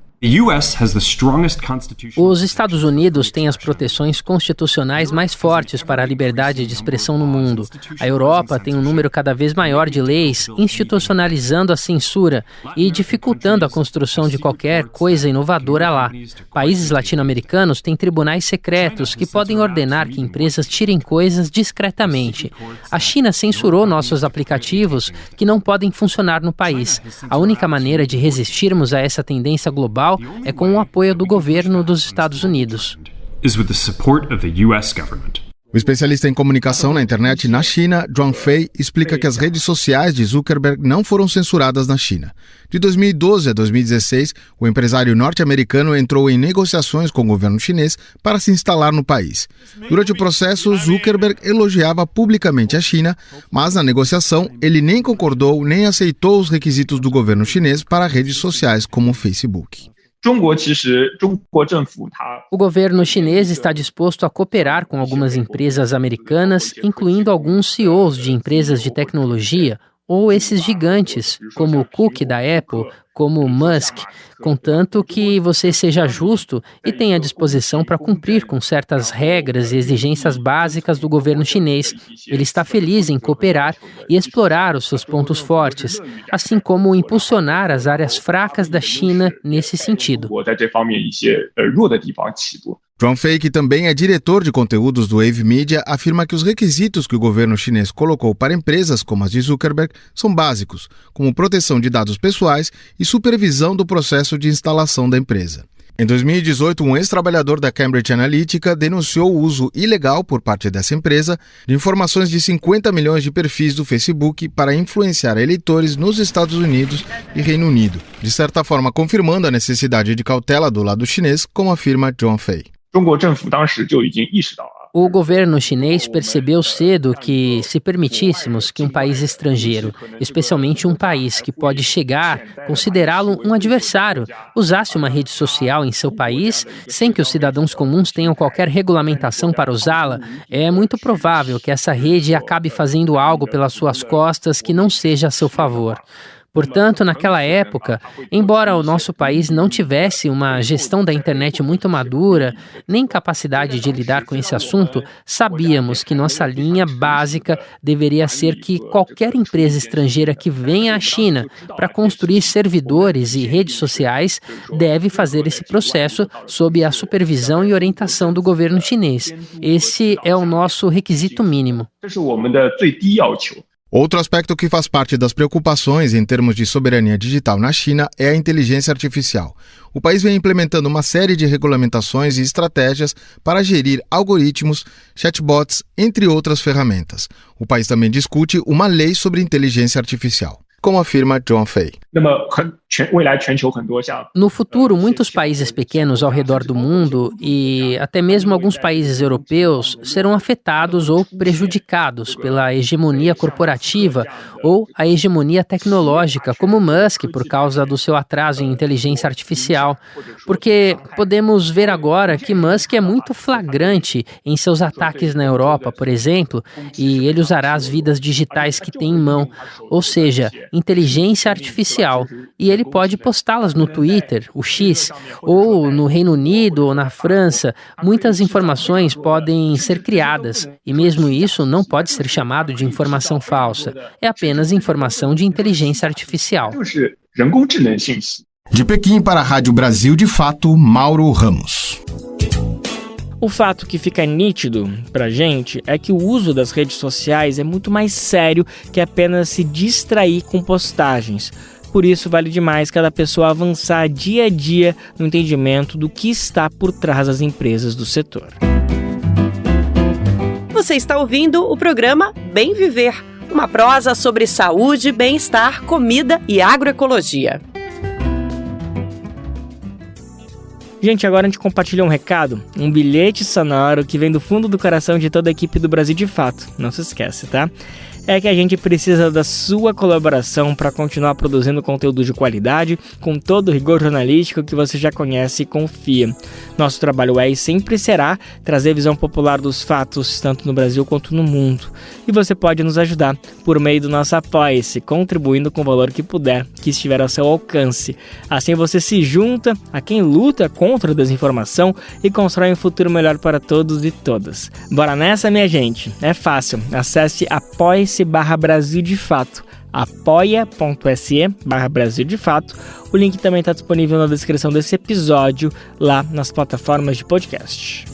Os Estados Unidos têm as proteções constitucionais mais fortes para a liberdade de expressão no mundo. A Europa tem um número cada vez maior de leis institucionalizando a censura e dificultando a construção de qualquer coisa inovadora lá. Países latino-americanos têm tribunais secretos que podem ordenar que empresas tirem coisas discretamente. A China censurou nossos aplicativos que não podem funcionar no país. A única maneira de resistirmos a essa tendência global é com o apoio do governo dos Estados Unidos.
O especialista em comunicação na internet na China, Zhuang Fei, explica que as redes sociais de Zuckerberg não foram censuradas na China. De 2012 a 2016, o empresário norte-americano entrou em negociações com o governo chinês para se instalar no país. Durante o processo, Zuckerberg elogiava publicamente a China, mas na negociação ele nem concordou nem aceitou os requisitos do governo chinês para redes sociais como o Facebook.
O governo chinês está disposto a cooperar com algumas empresas americanas, incluindo alguns CEOs de empresas de tecnologia ou esses gigantes, como o Cook da Apple, como o Musk, contanto que você seja justo e tenha disposição para cumprir com certas regras e exigências básicas do governo chinês. Ele está feliz em cooperar e explorar os seus pontos fortes, assim como impulsionar as áreas fracas da China nesse sentido.
Zhuang Fei, que também é diretor de conteúdos do Wave Media, afirma que os requisitos que o governo chinês colocou para empresas como as de Zuckerberg são básicos, como proteção de dados pessoais e supervisão do processo de instalação da empresa. Em 2018, um ex-trabalhador da Cambridge Analytica denunciou o uso ilegal por parte dessa empresa de informações de 50 milhões de perfis do Facebook para influenciar eleitores nos Estados Unidos e Reino Unido, de certa forma confirmando a necessidade de cautela do lado chinês, como afirma Zhuang Fei.
O governo chinês percebeu cedo que, se permitíssemos que um país estrangeiro, especialmente um país que pode chegar a considerá-lo um adversário, usasse uma rede social em seu país, sem que os cidadãos comuns tenham qualquer regulamentação para usá-la, é muito provável que essa rede acabe fazendo algo pelas suas costas que não seja a seu favor. Portanto, naquela época, embora o nosso país não tivesse uma gestão da internet muito madura, nem capacidade de lidar com esse assunto, sabíamos que nossa linha básica deveria ser que qualquer empresa estrangeira que venha à China para construir servidores e redes sociais deve fazer esse processo sob a supervisão e orientação do governo chinês. Esse é o nosso requisito mínimo.
Outro aspecto que faz parte das preocupações em termos de soberania digital na China é a inteligência artificial. O país vem implementando uma série de regulamentações e estratégias para gerir algoritmos, chatbots, entre outras ferramentas. O país também discute uma lei sobre inteligência artificial, como afirma Zhuang Fei.
No futuro, muitos países pequenos ao redor do mundo e até mesmo alguns países europeus serão afetados ou prejudicados pela hegemonia corporativa ou a hegemonia tecnológica, como Musk, por causa do seu atraso em inteligência artificial. Porque podemos ver agora que Musk é muito flagrante em seus ataques na Europa, por exemplo, e ele usará as vidas digitais que tem em mão, ou seja, inteligência artificial, e ele pode postá-las no Twitter, o X, ou no Reino Unido ou na França. Muitas informações podem ser criadas, e mesmo isso não pode ser chamado de informação falsa. É apenas informação de inteligência artificial.
De Pequim para a Rádio Brasil de Fato, Mauro Ramos.
O fato que fica nítido pra gente é que o uso das redes sociais é muito mais sério que apenas se distrair com postagens. Por isso, vale demais cada pessoa avançar dia a dia no entendimento do que está por trás das empresas do setor.
Você está ouvindo o programa Bem Viver, uma prosa sobre saúde, bem-estar, comida e agroecologia.
Gente, agora a gente compartilha um recado, um bilhete sonoro que vem do fundo do coração de toda a equipe do Brasil de Fato. Não se esquece, tá? É que a gente precisa da sua colaboração para continuar produzindo conteúdo de qualidade, com todo o rigor jornalístico que você já conhece e confia. Nosso trabalho é e sempre será trazer visão popular dos fatos, tanto no Brasil quanto no mundo. E você pode nos ajudar por meio do nosso Apoia-se, contribuindo com o valor que puder, que estiver ao seu alcance. Assim você se junta a quem luta contra a desinformação e constrói um futuro melhor para todos e todas. Bora nessa, minha gente? É fácil. Acesse apoia-se/Brasil de Fato, apoia.se/Brasil de Fato. O link também está disponível na descrição desse episódio, lá nas plataformas de podcast.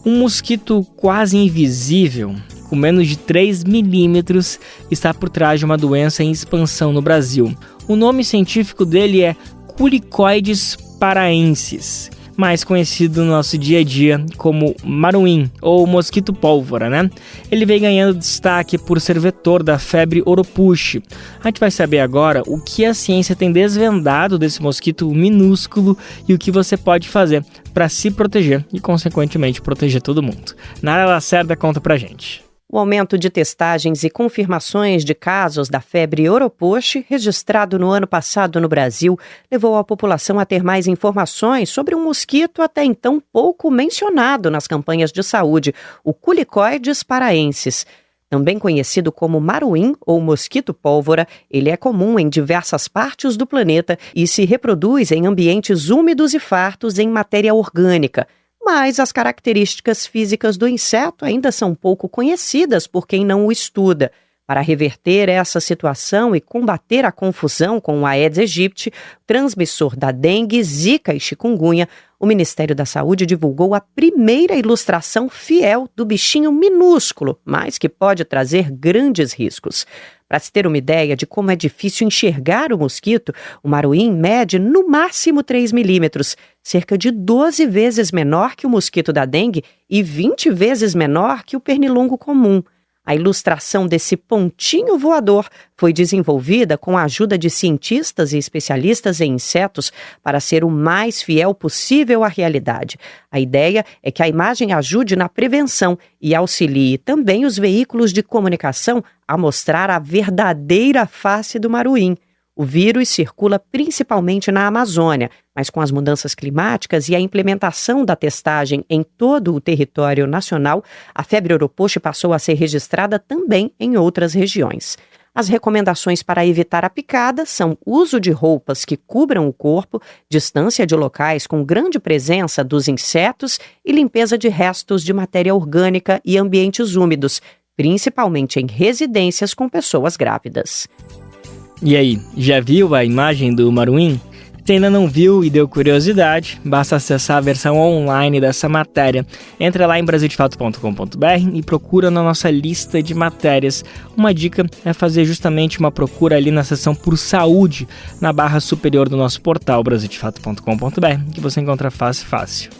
Um mosquito quase invisível, com menos de 3 milímetros, está por trás de uma doença em expansão no Brasil. O nome científico dele é Culicoides paraensis, mais conhecido no nosso dia a dia como maruim, ou mosquito pólvora, né? Ele vem ganhando destaque por ser vetor da febre oropouche. A gente vai saber agora o que a ciência tem desvendado desse mosquito minúsculo e o que você pode fazer para se proteger e, consequentemente, proteger todo mundo. Nara Lacerda conta pra gente.
O aumento de testagens e confirmações de casos da febre oropouche, registrado no ano passado no Brasil, levou a população a ter mais informações sobre um mosquito até então pouco mencionado nas campanhas de saúde, o Culicoides paraensis. Também conhecido como maruim ou mosquito pólvora, ele é comum em diversas partes do planeta e se reproduz em ambientes úmidos e fartos em matéria orgânica. Mas as características físicas do inseto ainda são pouco conhecidas por quem não o estuda. Para reverter essa situação e combater a confusão com o Aedes aegypti, transmissor da dengue, zika e chikungunya, o Ministério da Saúde divulgou a primeira ilustração fiel do bichinho minúsculo, mas que pode trazer grandes riscos. Para se ter uma ideia de como é difícil enxergar o mosquito, o maruim mede no máximo 3 milímetros, cerca de 12 vezes menor que o mosquito da dengue e 20 vezes menor que o pernilongo comum. A ilustração desse pontinho voador foi desenvolvida com a ajuda de cientistas e especialistas em insetos para ser o mais fiel possível à realidade. A ideia é que a imagem ajude na prevenção e auxilie também os veículos de comunicação a mostrar a verdadeira face do maruim. O vírus circula principalmente na Amazônia, mas com as mudanças climáticas e a implementação da testagem em todo o território nacional, a febre oropouche passou a ser registrada também em outras regiões. As recomendações para evitar a picada são uso de roupas que cubram o corpo, distância de locais com grande presença dos insetos e limpeza de restos de matéria orgânica e ambientes úmidos, principalmente em residências com pessoas grávidas.
E aí, já viu a imagem do maruim? Se ainda não viu e deu curiosidade, basta acessar a versão online dessa matéria. Entra lá em brasildefato.com.br e procura na nossa lista de matérias. Uma dica é fazer justamente uma procura ali na seção por saúde, na barra superior do nosso portal brasildefato.com.br, que você encontra fácil.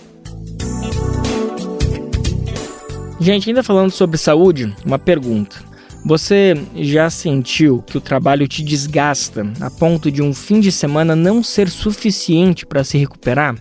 Gente, ainda falando sobre saúde, uma pergunta. Você já sentiu que o trabalho te desgasta a ponto de um fim de semana não ser suficiente para se recuperar?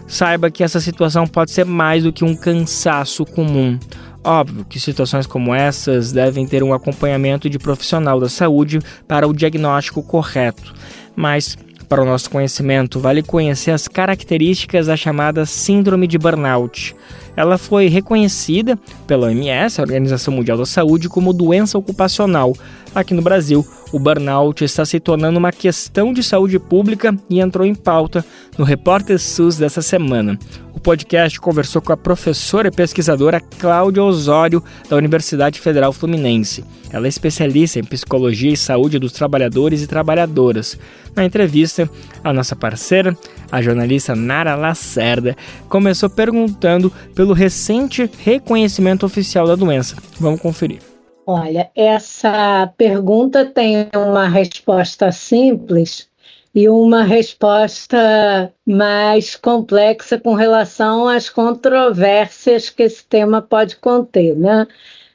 Saiba que essa situação pode ser mais do que um cansaço comum. Óbvio que situações como essas devem ter um acompanhamento de profissional da saúde para o diagnóstico correto. Mas, para o nosso conhecimento, vale conhecer as características da chamada síndrome de burnout. Ela foi reconhecida pela OMS, a Organização Mundial da Saúde, como doença ocupacional. Aqui no Brasil, o burnout está se tornando uma questão de saúde pública e entrou em pauta no Repórter SUS dessa semana. O podcast conversou com a professora e pesquisadora Cláudia Osório, da Universidade Federal Fluminense. Ela é especialista em psicologia e saúde dos trabalhadores e trabalhadoras. Na entrevista, a nossa parceira, a jornalista Nara Lacerda, começou perguntando pelo recente reconhecimento oficial da doença. Vamos conferir.
Olha, essa pergunta tem uma resposta simples e uma resposta mais complexa com relação às controvérsias que esse tema pode conter, né?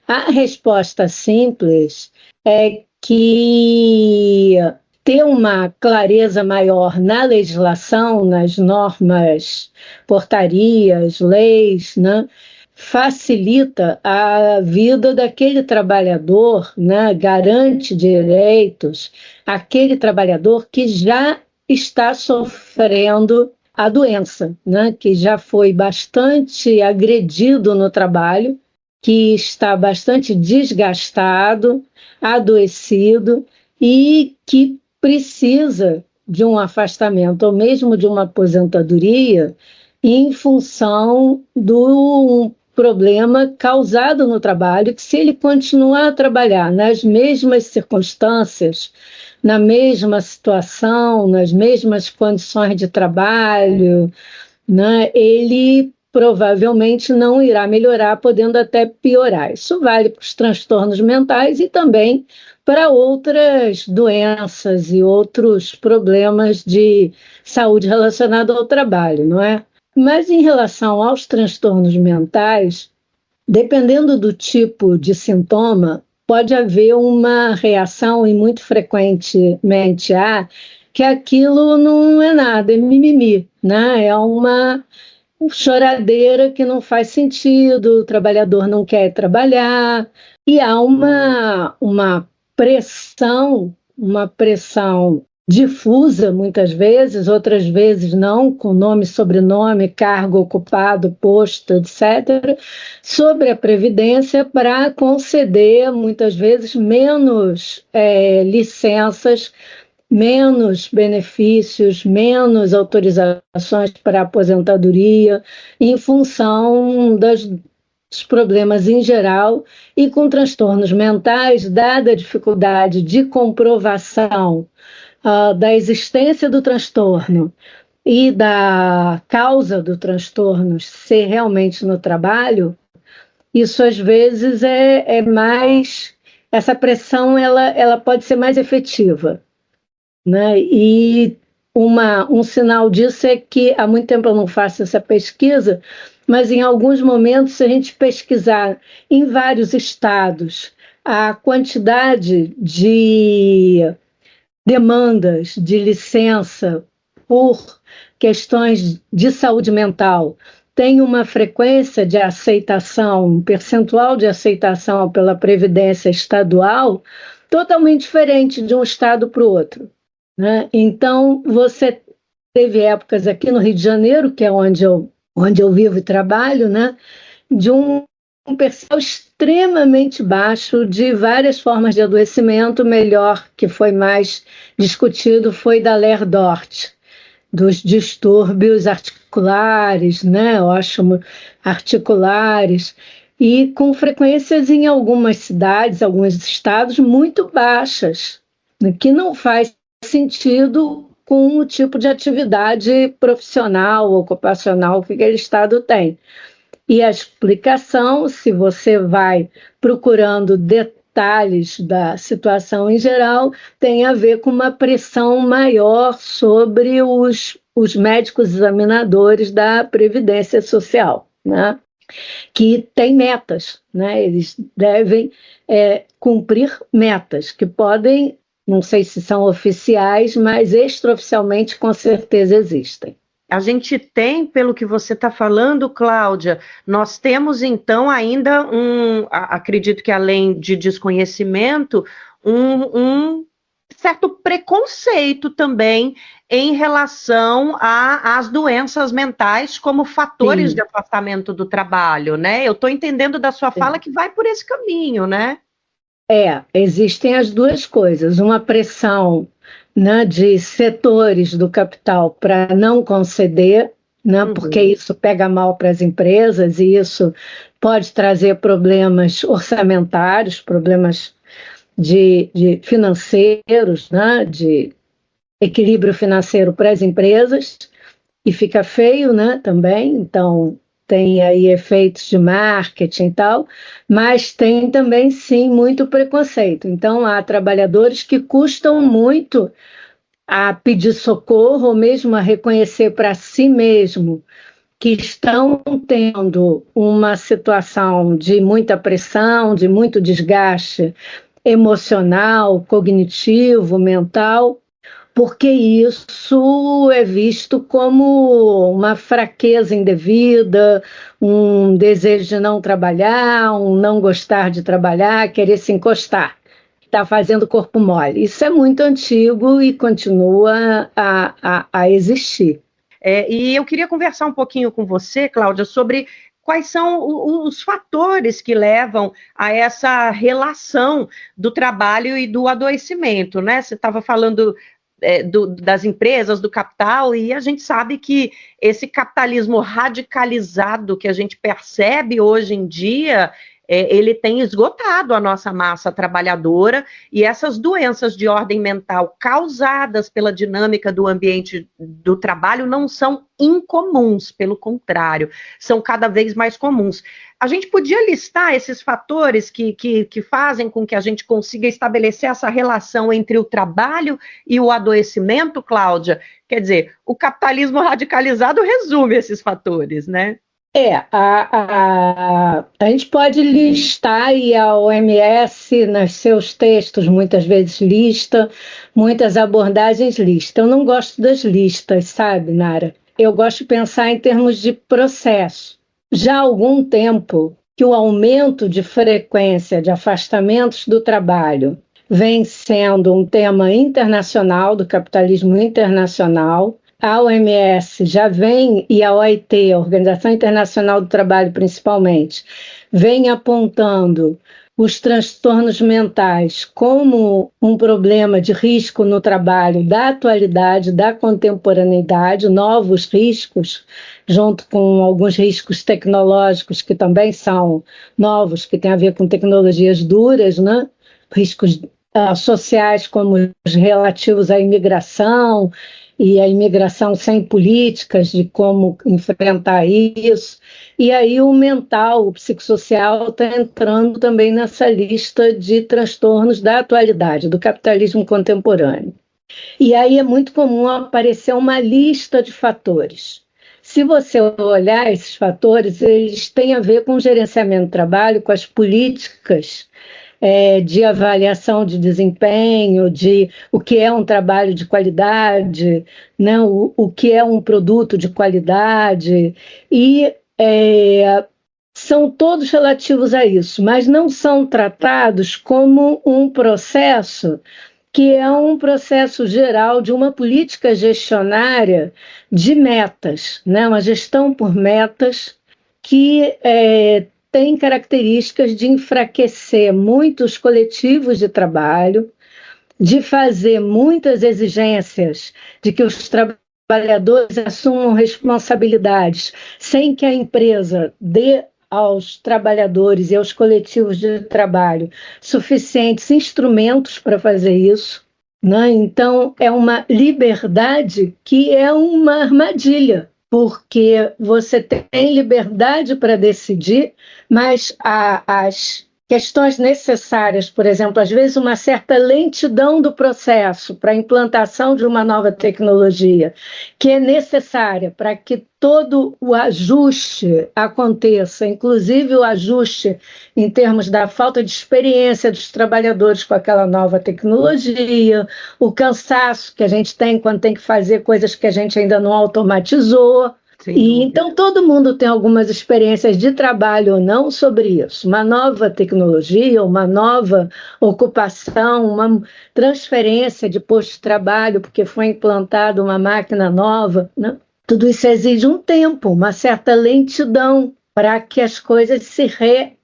A resposta simples é que ter uma clareza maior na legislação, nas normas, portarias, leis, né, facilita a vida daquele trabalhador, né, garante direitos àquele trabalhador que já está sofrendo a doença, né, que já foi bastante agredido no trabalho, que está bastante desgastado, adoecido e que precisa de um afastamento ou mesmo de uma aposentadoria em função do problema causado no trabalho, que se ele continuar a trabalhar nas mesmas circunstâncias, na mesma situação, nas mesmas condições de trabalho, né, ele provavelmente não irá melhorar, podendo até piorar. Isso vale para os transtornos mentais e também para outras doenças e outros problemas de saúde relacionados ao trabalho, não é? Mas em relação aos transtornos mentais, dependendo do tipo de sintoma, pode haver uma reação, e muito frequentemente há, que aquilo não é nada, é mimimi, né? É uma choradeira que não faz sentido, o trabalhador não quer trabalhar, e há uma pressão difusa muitas vezes, outras vezes não, com nome, sobrenome, cargo ocupado, posto, etc., sobre a Previdência para conceder muitas vezes menos licenças, menos benefícios, menos autorizações para aposentadoria, em função das problemas em geral e com transtornos mentais, dada a dificuldade de comprovação da existência do transtorno e da causa do transtorno ser realmente no trabalho, isso às vezes é mais... Essa pressão ela pode ser mais efetiva, né? E um sinal disso é que há muito tempo eu não faço essa pesquisa, mas em alguns momentos, se a gente pesquisar em vários estados a quantidade de demandas de licença por questões de saúde mental, tem uma frequência de aceitação, um percentual de aceitação pela Previdência Estadual totalmente diferente de um estado para o outro, né? Então, você teve épocas aqui no Rio de Janeiro, que é onde eu vivo e trabalho, né, de um percentual extremamente baixo de várias formas de adoecimento. Melhor, que foi mais discutido, foi da Ler-Dort, dos distúrbios articulares, né, articulares, e com frequências em algumas cidades, alguns estados muito baixas, que não faz sentido com o tipo de atividade profissional, ocupacional que aquele estado tem. E a explicação, se você vai procurando detalhes da situação em geral, tem a ver com uma pressão maior sobre os médicos examinadores da Previdência Social, né? Que tem metas, né? Eles devem cumprir metas que podem, não sei se são oficiais, mas extraoficialmente com certeza existem.
A gente tem, pelo que você está falando, Cláudia, nós temos então ainda acredito que além de desconhecimento, um certo preconceito também em relação às doenças mentais como fatores Sim. de afastamento do trabalho, né? Eu estou entendendo da sua fala que vai por esse caminho, né?
Existem as duas coisas, uma pressão, né, de setores do capital para não conceder, né, porque isso pega mal para as empresas e isso pode trazer problemas orçamentários, problemas de financeiros, né, de equilíbrio financeiro para as empresas, e fica feio, né, também. Então tem aí efeitos de marketing e tal, mas tem também, sim, muito preconceito. Então, há trabalhadores que custam muito a pedir socorro, ou mesmo a reconhecer para si mesmo que estão tendo uma situação de muita pressão, de muito desgaste emocional, cognitivo, mental, porque isso é visto como uma fraqueza indevida, um desejo de não trabalhar, um não gostar de trabalhar, querer se encostar, está fazendo corpo mole. Isso é muito antigo e continua a existir.
E eu queria conversar um pouquinho com você, Cláudia, sobre quais são os fatores que levam a essa relação do trabalho e do adoecimento, né? Você estava falando das empresas, do capital, e a gente sabe que esse capitalismo radicalizado que a gente percebe hoje em dia, ele tem esgotado a nossa massa trabalhadora, e essas doenças de ordem mental causadas pela dinâmica do ambiente do trabalho não são incomuns, pelo contrário, são cada vez mais comuns. A gente podia listar esses fatores que fazem com que a gente consiga estabelecer essa relação entre o trabalho e o adoecimento, Cláudia? Quer dizer, o capitalismo radicalizado resume esses fatores, né?
A gente pode listar, e a OMS, nos seus textos, muitas vezes lista, muitas abordagens lista. Eu não gosto das listas, sabe, Nara? Eu gosto de pensar em termos de processo. Já há algum tempo que o aumento de frequência de afastamentos do trabalho vem sendo um tema internacional, do capitalismo internacional. A OMS já vem, e a OIT, a Organização Internacional do Trabalho principalmente, vem apontando os transtornos mentais como um problema de risco no trabalho da atualidade, da contemporaneidade, novos riscos, junto com alguns riscos tecnológicos que também são novos, que têm a ver com tecnologias duras, né? Riscos sociais como os relativos à imigração e a imigração sem políticas de como enfrentar isso. E aí o mental, o psicossocial está entrando também nessa lista de transtornos da atualidade, do capitalismo contemporâneo. E aí é muito comum aparecer uma lista de fatores. Se você olhar esses fatores, eles têm a ver com o gerenciamento do trabalho, com as políticas de avaliação de desempenho, de o que é um trabalho de qualidade, né, o que é um produto de qualidade, e são todos relativos a isso, mas não são tratados como um processo que é um processo geral de uma política gestionária de metas, né, uma gestão por metas que tem características de enfraquecer muitos coletivos de trabalho, de fazer muitas exigências de que os trabalhadores assumam responsabilidades sem que a empresa dê aos trabalhadores e aos coletivos de trabalho suficientes instrumentos para fazer isso, né? Então, é uma liberdade que é uma armadilha, porque você tem liberdade para decidir, mas as questões necessárias, por exemplo, às vezes uma certa lentidão do processo para a implantação de uma nova tecnologia, que é necessária para que todo o ajuste aconteça, inclusive o ajuste em termos da falta de experiência dos trabalhadores com aquela nova tecnologia, o cansaço que a gente tem quando tem que fazer coisas que a gente ainda não automatizou. E então todo mundo tem algumas experiências de trabalho ou não sobre isso. Uma nova tecnologia, uma nova ocupação, uma transferência de posto de trabalho porque foi implantada uma máquina nova, né? Tudo isso exige um tempo, uma certa lentidão para que as coisas se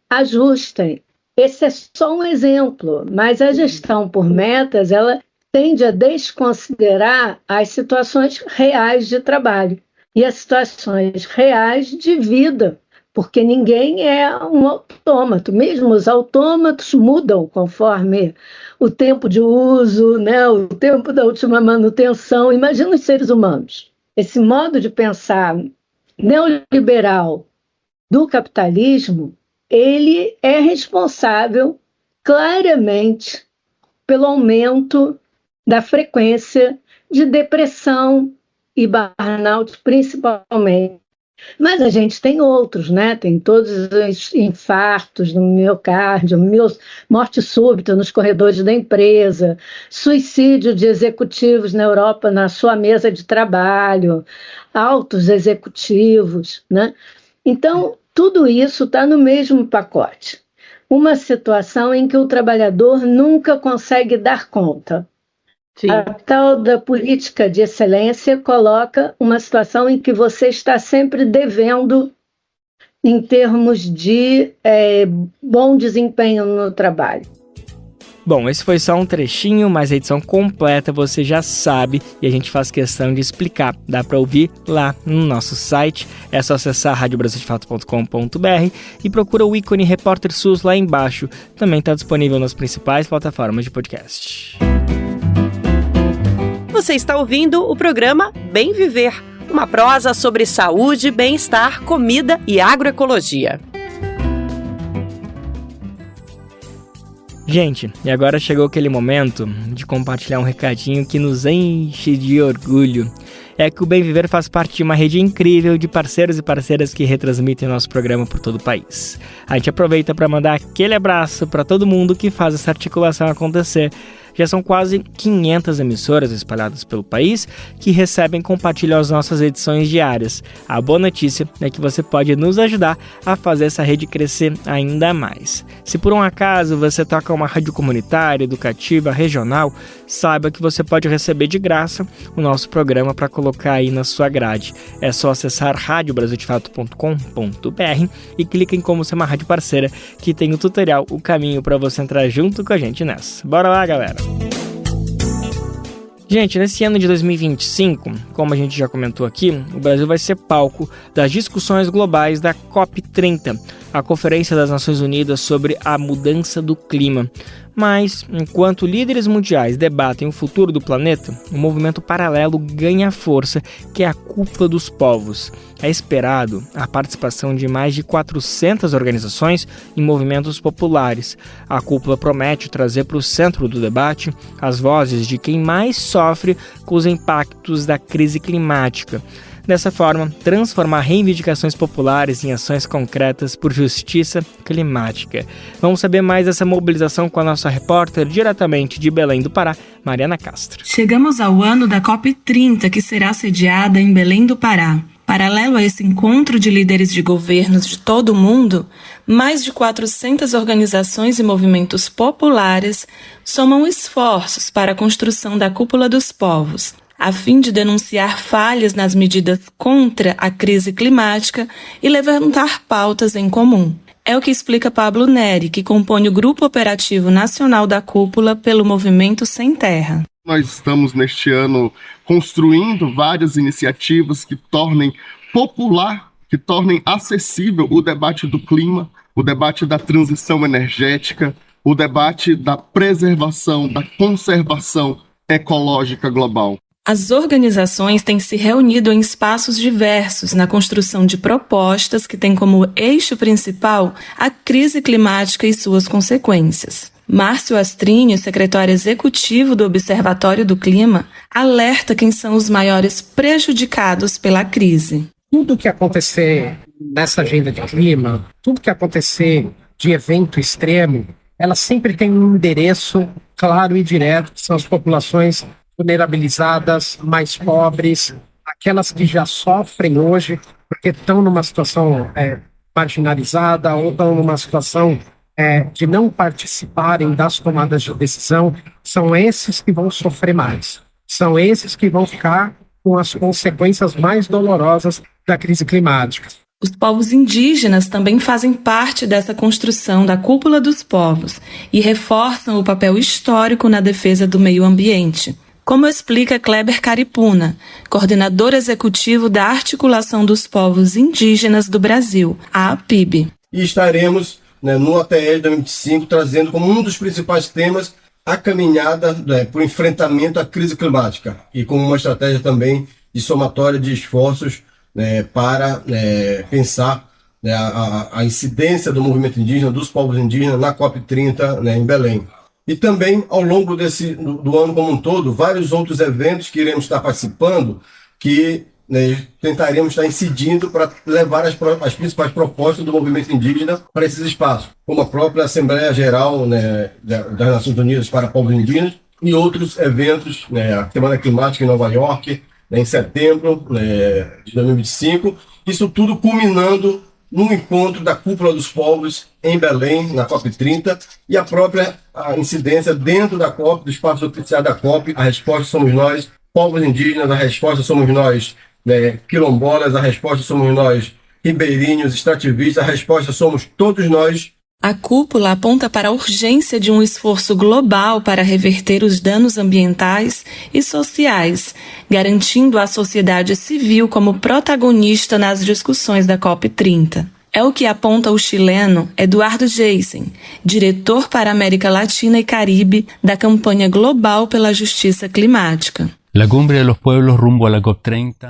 reajustem. Esse é só um exemplo, mas a gestão por metas, ela tende a desconsiderar as situações reais de trabalho e as situações reais de vida, porque ninguém é um autômato. Mesmo os autômatos mudam conforme o tempo de uso, né, o tempo da última manutenção. Imagina os seres humanos. Esse modo de pensar neoliberal do capitalismo, ele é responsável claramente pelo aumento da frequência de depressão e burnout principalmente. Mas a gente tem outros, né? Tem todos os infartos no miocárdio, morte súbita nos corredores da empresa, suicídio de executivos na Europa na sua mesa de trabalho, altos executivos, né? Então, tudo isso está no mesmo pacote. Uma situação em que o trabalhador nunca consegue dar conta. Sim. A tal da política de excelência coloca uma situação em que você está sempre devendo em termos de bom desempenho no trabalho.
Bom, esse foi só um trechinho, mas a edição completa você já sabe e a gente faz questão de explicar. Dá para ouvir lá no nosso site, é só acessar radiobrasildefato.com.br e procura o ícone Repórter SUS lá embaixo. Também está disponível nas principais plataformas de podcast.
Você está ouvindo o programa Bem Viver, uma prosa sobre saúde, bem-estar, comida e agroecologia.
Gente, e agora chegou aquele momento de compartilhar um recadinho que nos enche de orgulho. É que o Bem Viver faz parte de uma rede incrível de parceiros e parceiras que retransmitem o nosso programa por todo o país. A gente aproveita para mandar aquele abraço para todo mundo que faz essa articulação acontecer. Já são quase 500 emissoras espalhadas pelo país que recebem e compartilham as nossas edições diárias. A boa notícia é que você pode nos ajudar a fazer essa rede crescer ainda mais. Se por um acaso você toca uma rádio comunitária, educativa, regional, saiba que você pode receber de graça o nosso programa para colocar aí na sua grade. É só acessar radiobrasildefato.com.br e clica em como ser uma rádio parceira, que tem o tutorial, o caminho para você entrar junto com a gente nessa. Bora lá, galera! Gente, nesse ano de 2025, como a gente já comentou aqui, o Brasil vai ser palco das discussões globais da COP30, a Conferência das Nações Unidas sobre a Mudança do Clima. Mas, enquanto líderes mundiais debatem o futuro do planeta, um movimento paralelo ganha força, que é a Cúpula dos Povos. É esperado a participação de mais de 400 organizações e movimentos populares. A cúpula promete trazer para o centro do debate as vozes de quem mais sofre com os impactos da crise climática. Dessa forma, transformar reivindicações populares em ações concretas por justiça climática. Vamos saber mais dessa mobilização com a nossa repórter diretamente de Belém do Pará, Mariana Castro.
Chegamos ao ano da COP30, que será sediada em Belém do Pará. Paralelo a esse encontro de líderes de governos de todo o mundo, mais de 400 organizações e movimentos populares somam esforços para a construção da Cúpula dos Povos, a fim de denunciar falhas nas medidas contra a crise climática e levantar pautas em comum. É o que explica Pablo Neri, que compõe o Grupo Operativo Nacional da Cúpula pelo Movimento Sem Terra.
Nós estamos neste ano construindo várias iniciativas que tornem popular, que tornem acessível o debate do clima, o debate da transição energética, o debate da preservação, da conservação ecológica global.
As organizações têm se reunido em espaços diversos na construção de propostas que têm como eixo principal a crise climática e suas consequências. Márcio Astrini, secretário executivo do Observatório do Clima, alerta quem são os maiores prejudicados pela crise.
Tudo que acontecer nessa agenda de clima, tudo que acontecer de evento extremo, ela sempre tem um endereço claro e direto, que são as populações vulnerabilizadas, mais pobres, aquelas que já sofrem hoje porque estão numa situação marginalizada ou estão numa situação de não participarem das tomadas de decisão. São esses que vão sofrer mais. São esses que vão ficar com as consequências mais dolorosas da crise climática.
Os povos indígenas também fazem parte dessa construção da Cúpula dos Povos e reforçam o papel histórico na defesa do meio ambiente, como explica Kleber Caripuna, coordenador executivo da Articulação dos Povos Indígenas do Brasil, a APIB.
E estaremos no ATL 2025 trazendo como um dos principais temas a caminhada para o enfrentamento à crise climática e como uma estratégia também de somatória de esforços para pensar a incidência do movimento indígena, dos povos indígenas na COP30 em Belém. E também, ao longo do ano como um todo, vários outros eventos que iremos estar participando, que tentaremos estar incidindo para levar as principais propostas do movimento indígena para esses espaços, como a própria Assembleia Geral das Nações Unidas para Povos Indígenas e outros eventos, a Semana Climática em Nova York, em setembro de 2025, isso tudo culminando no encontro da Cúpula dos Povos em Belém, na COP30, e a própria incidência dentro da COP, do espaço oficial da COP. A resposta somos nós, povos indígenas, a resposta somos nós, quilombolas, a resposta somos nós, ribeirinhos, extrativistas, a resposta somos todos nós.
A cúpula aponta para a urgência de um esforço global para reverter os danos ambientais e sociais, garantindo a sociedade civil como protagonista nas discussões da COP30. É o que aponta o chileno Eduardo Geisen, diretor para a América Latina e Caribe da Campanha Global pela Justiça Climática.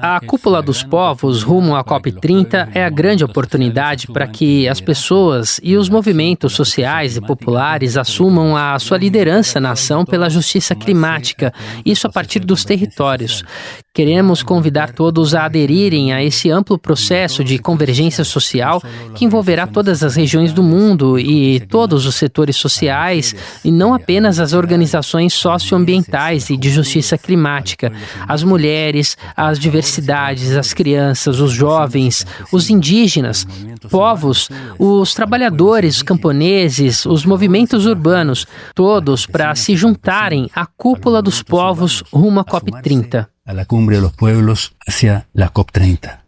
A Cúpula dos Povos rumo à COP30 é a grande oportunidade para que as pessoas e os movimentos sociais e populares assumam a sua liderança na ação pela justiça climática, isso a partir dos territórios. Queremos convidar todos a aderirem a esse amplo processo de convergência social que envolverá todas as regiões do mundo e todos os setores sociais, e não apenas as organizações socioambientais e de justiça climática, as mulheres, as diversidades, as crianças, os jovens, os indígenas, povos, os trabalhadores, os camponeses, os movimentos urbanos, todos para se juntarem à cúpula dos povos rumo à COP30.
A la cumbre de los pueblos hacia la COP30.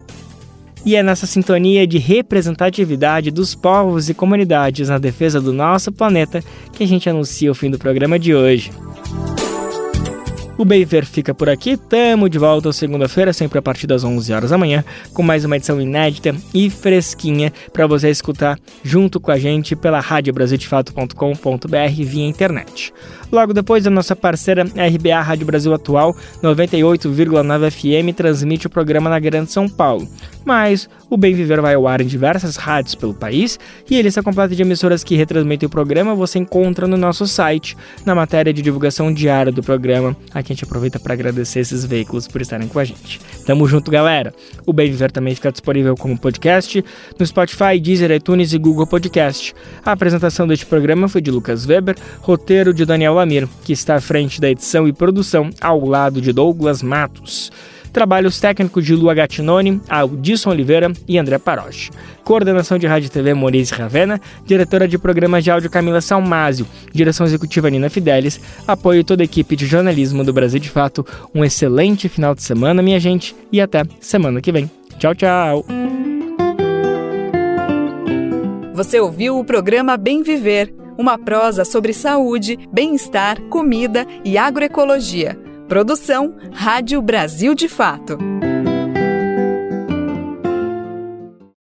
E é nessa sintonia de representatividade dos povos e comunidades na defesa do nosso planeta que a gente anuncia o fim do programa de hoje. O Bem Viver fica por aqui, tamo de volta segunda-feira, sempre a partir das 11 horas da manhã, com mais uma edição inédita e fresquinha para você escutar junto com a gente pela radiobrasildefato.com.br via internet. Logo depois, a nossa parceira RBA Rádio Brasil Atual, 98,9 FM, transmite o programa na Grande São Paulo. Mas o Bem Viver vai ao ar em diversas rádios pelo país e a lista completa de emissoras que retransmitem o programa você encontra no nosso site, na matéria de divulgação diária do programa. Aqui a gente aproveita para agradecer esses veículos por estarem com a gente. Tamo junto, galera! O Bem Viver também fica disponível como podcast no Spotify, Deezer, iTunes e Google Podcast. A apresentação deste programa foi de Lucas Weber, roteiro de Daniel Lamir, que está à frente da edição e produção ao lado de Douglas Matos. Trabalhos técnicos de Lua Gattinoni, Aldisson Oliveira e André Paroche. Coordenação de Rádio e TV Maurício Ravena, diretora de programas de áudio Camila Salmásio, direção executiva Nina Fidelis, apoio toda a equipe de jornalismo do Brasil de Fato. Um excelente final de semana, minha gente, e até semana que vem. Tchau, tchau!
Você ouviu o programa Bem Viver, uma prosa sobre saúde, bem-estar, comida e agroecologia. Produção Rádio Brasil de Fato.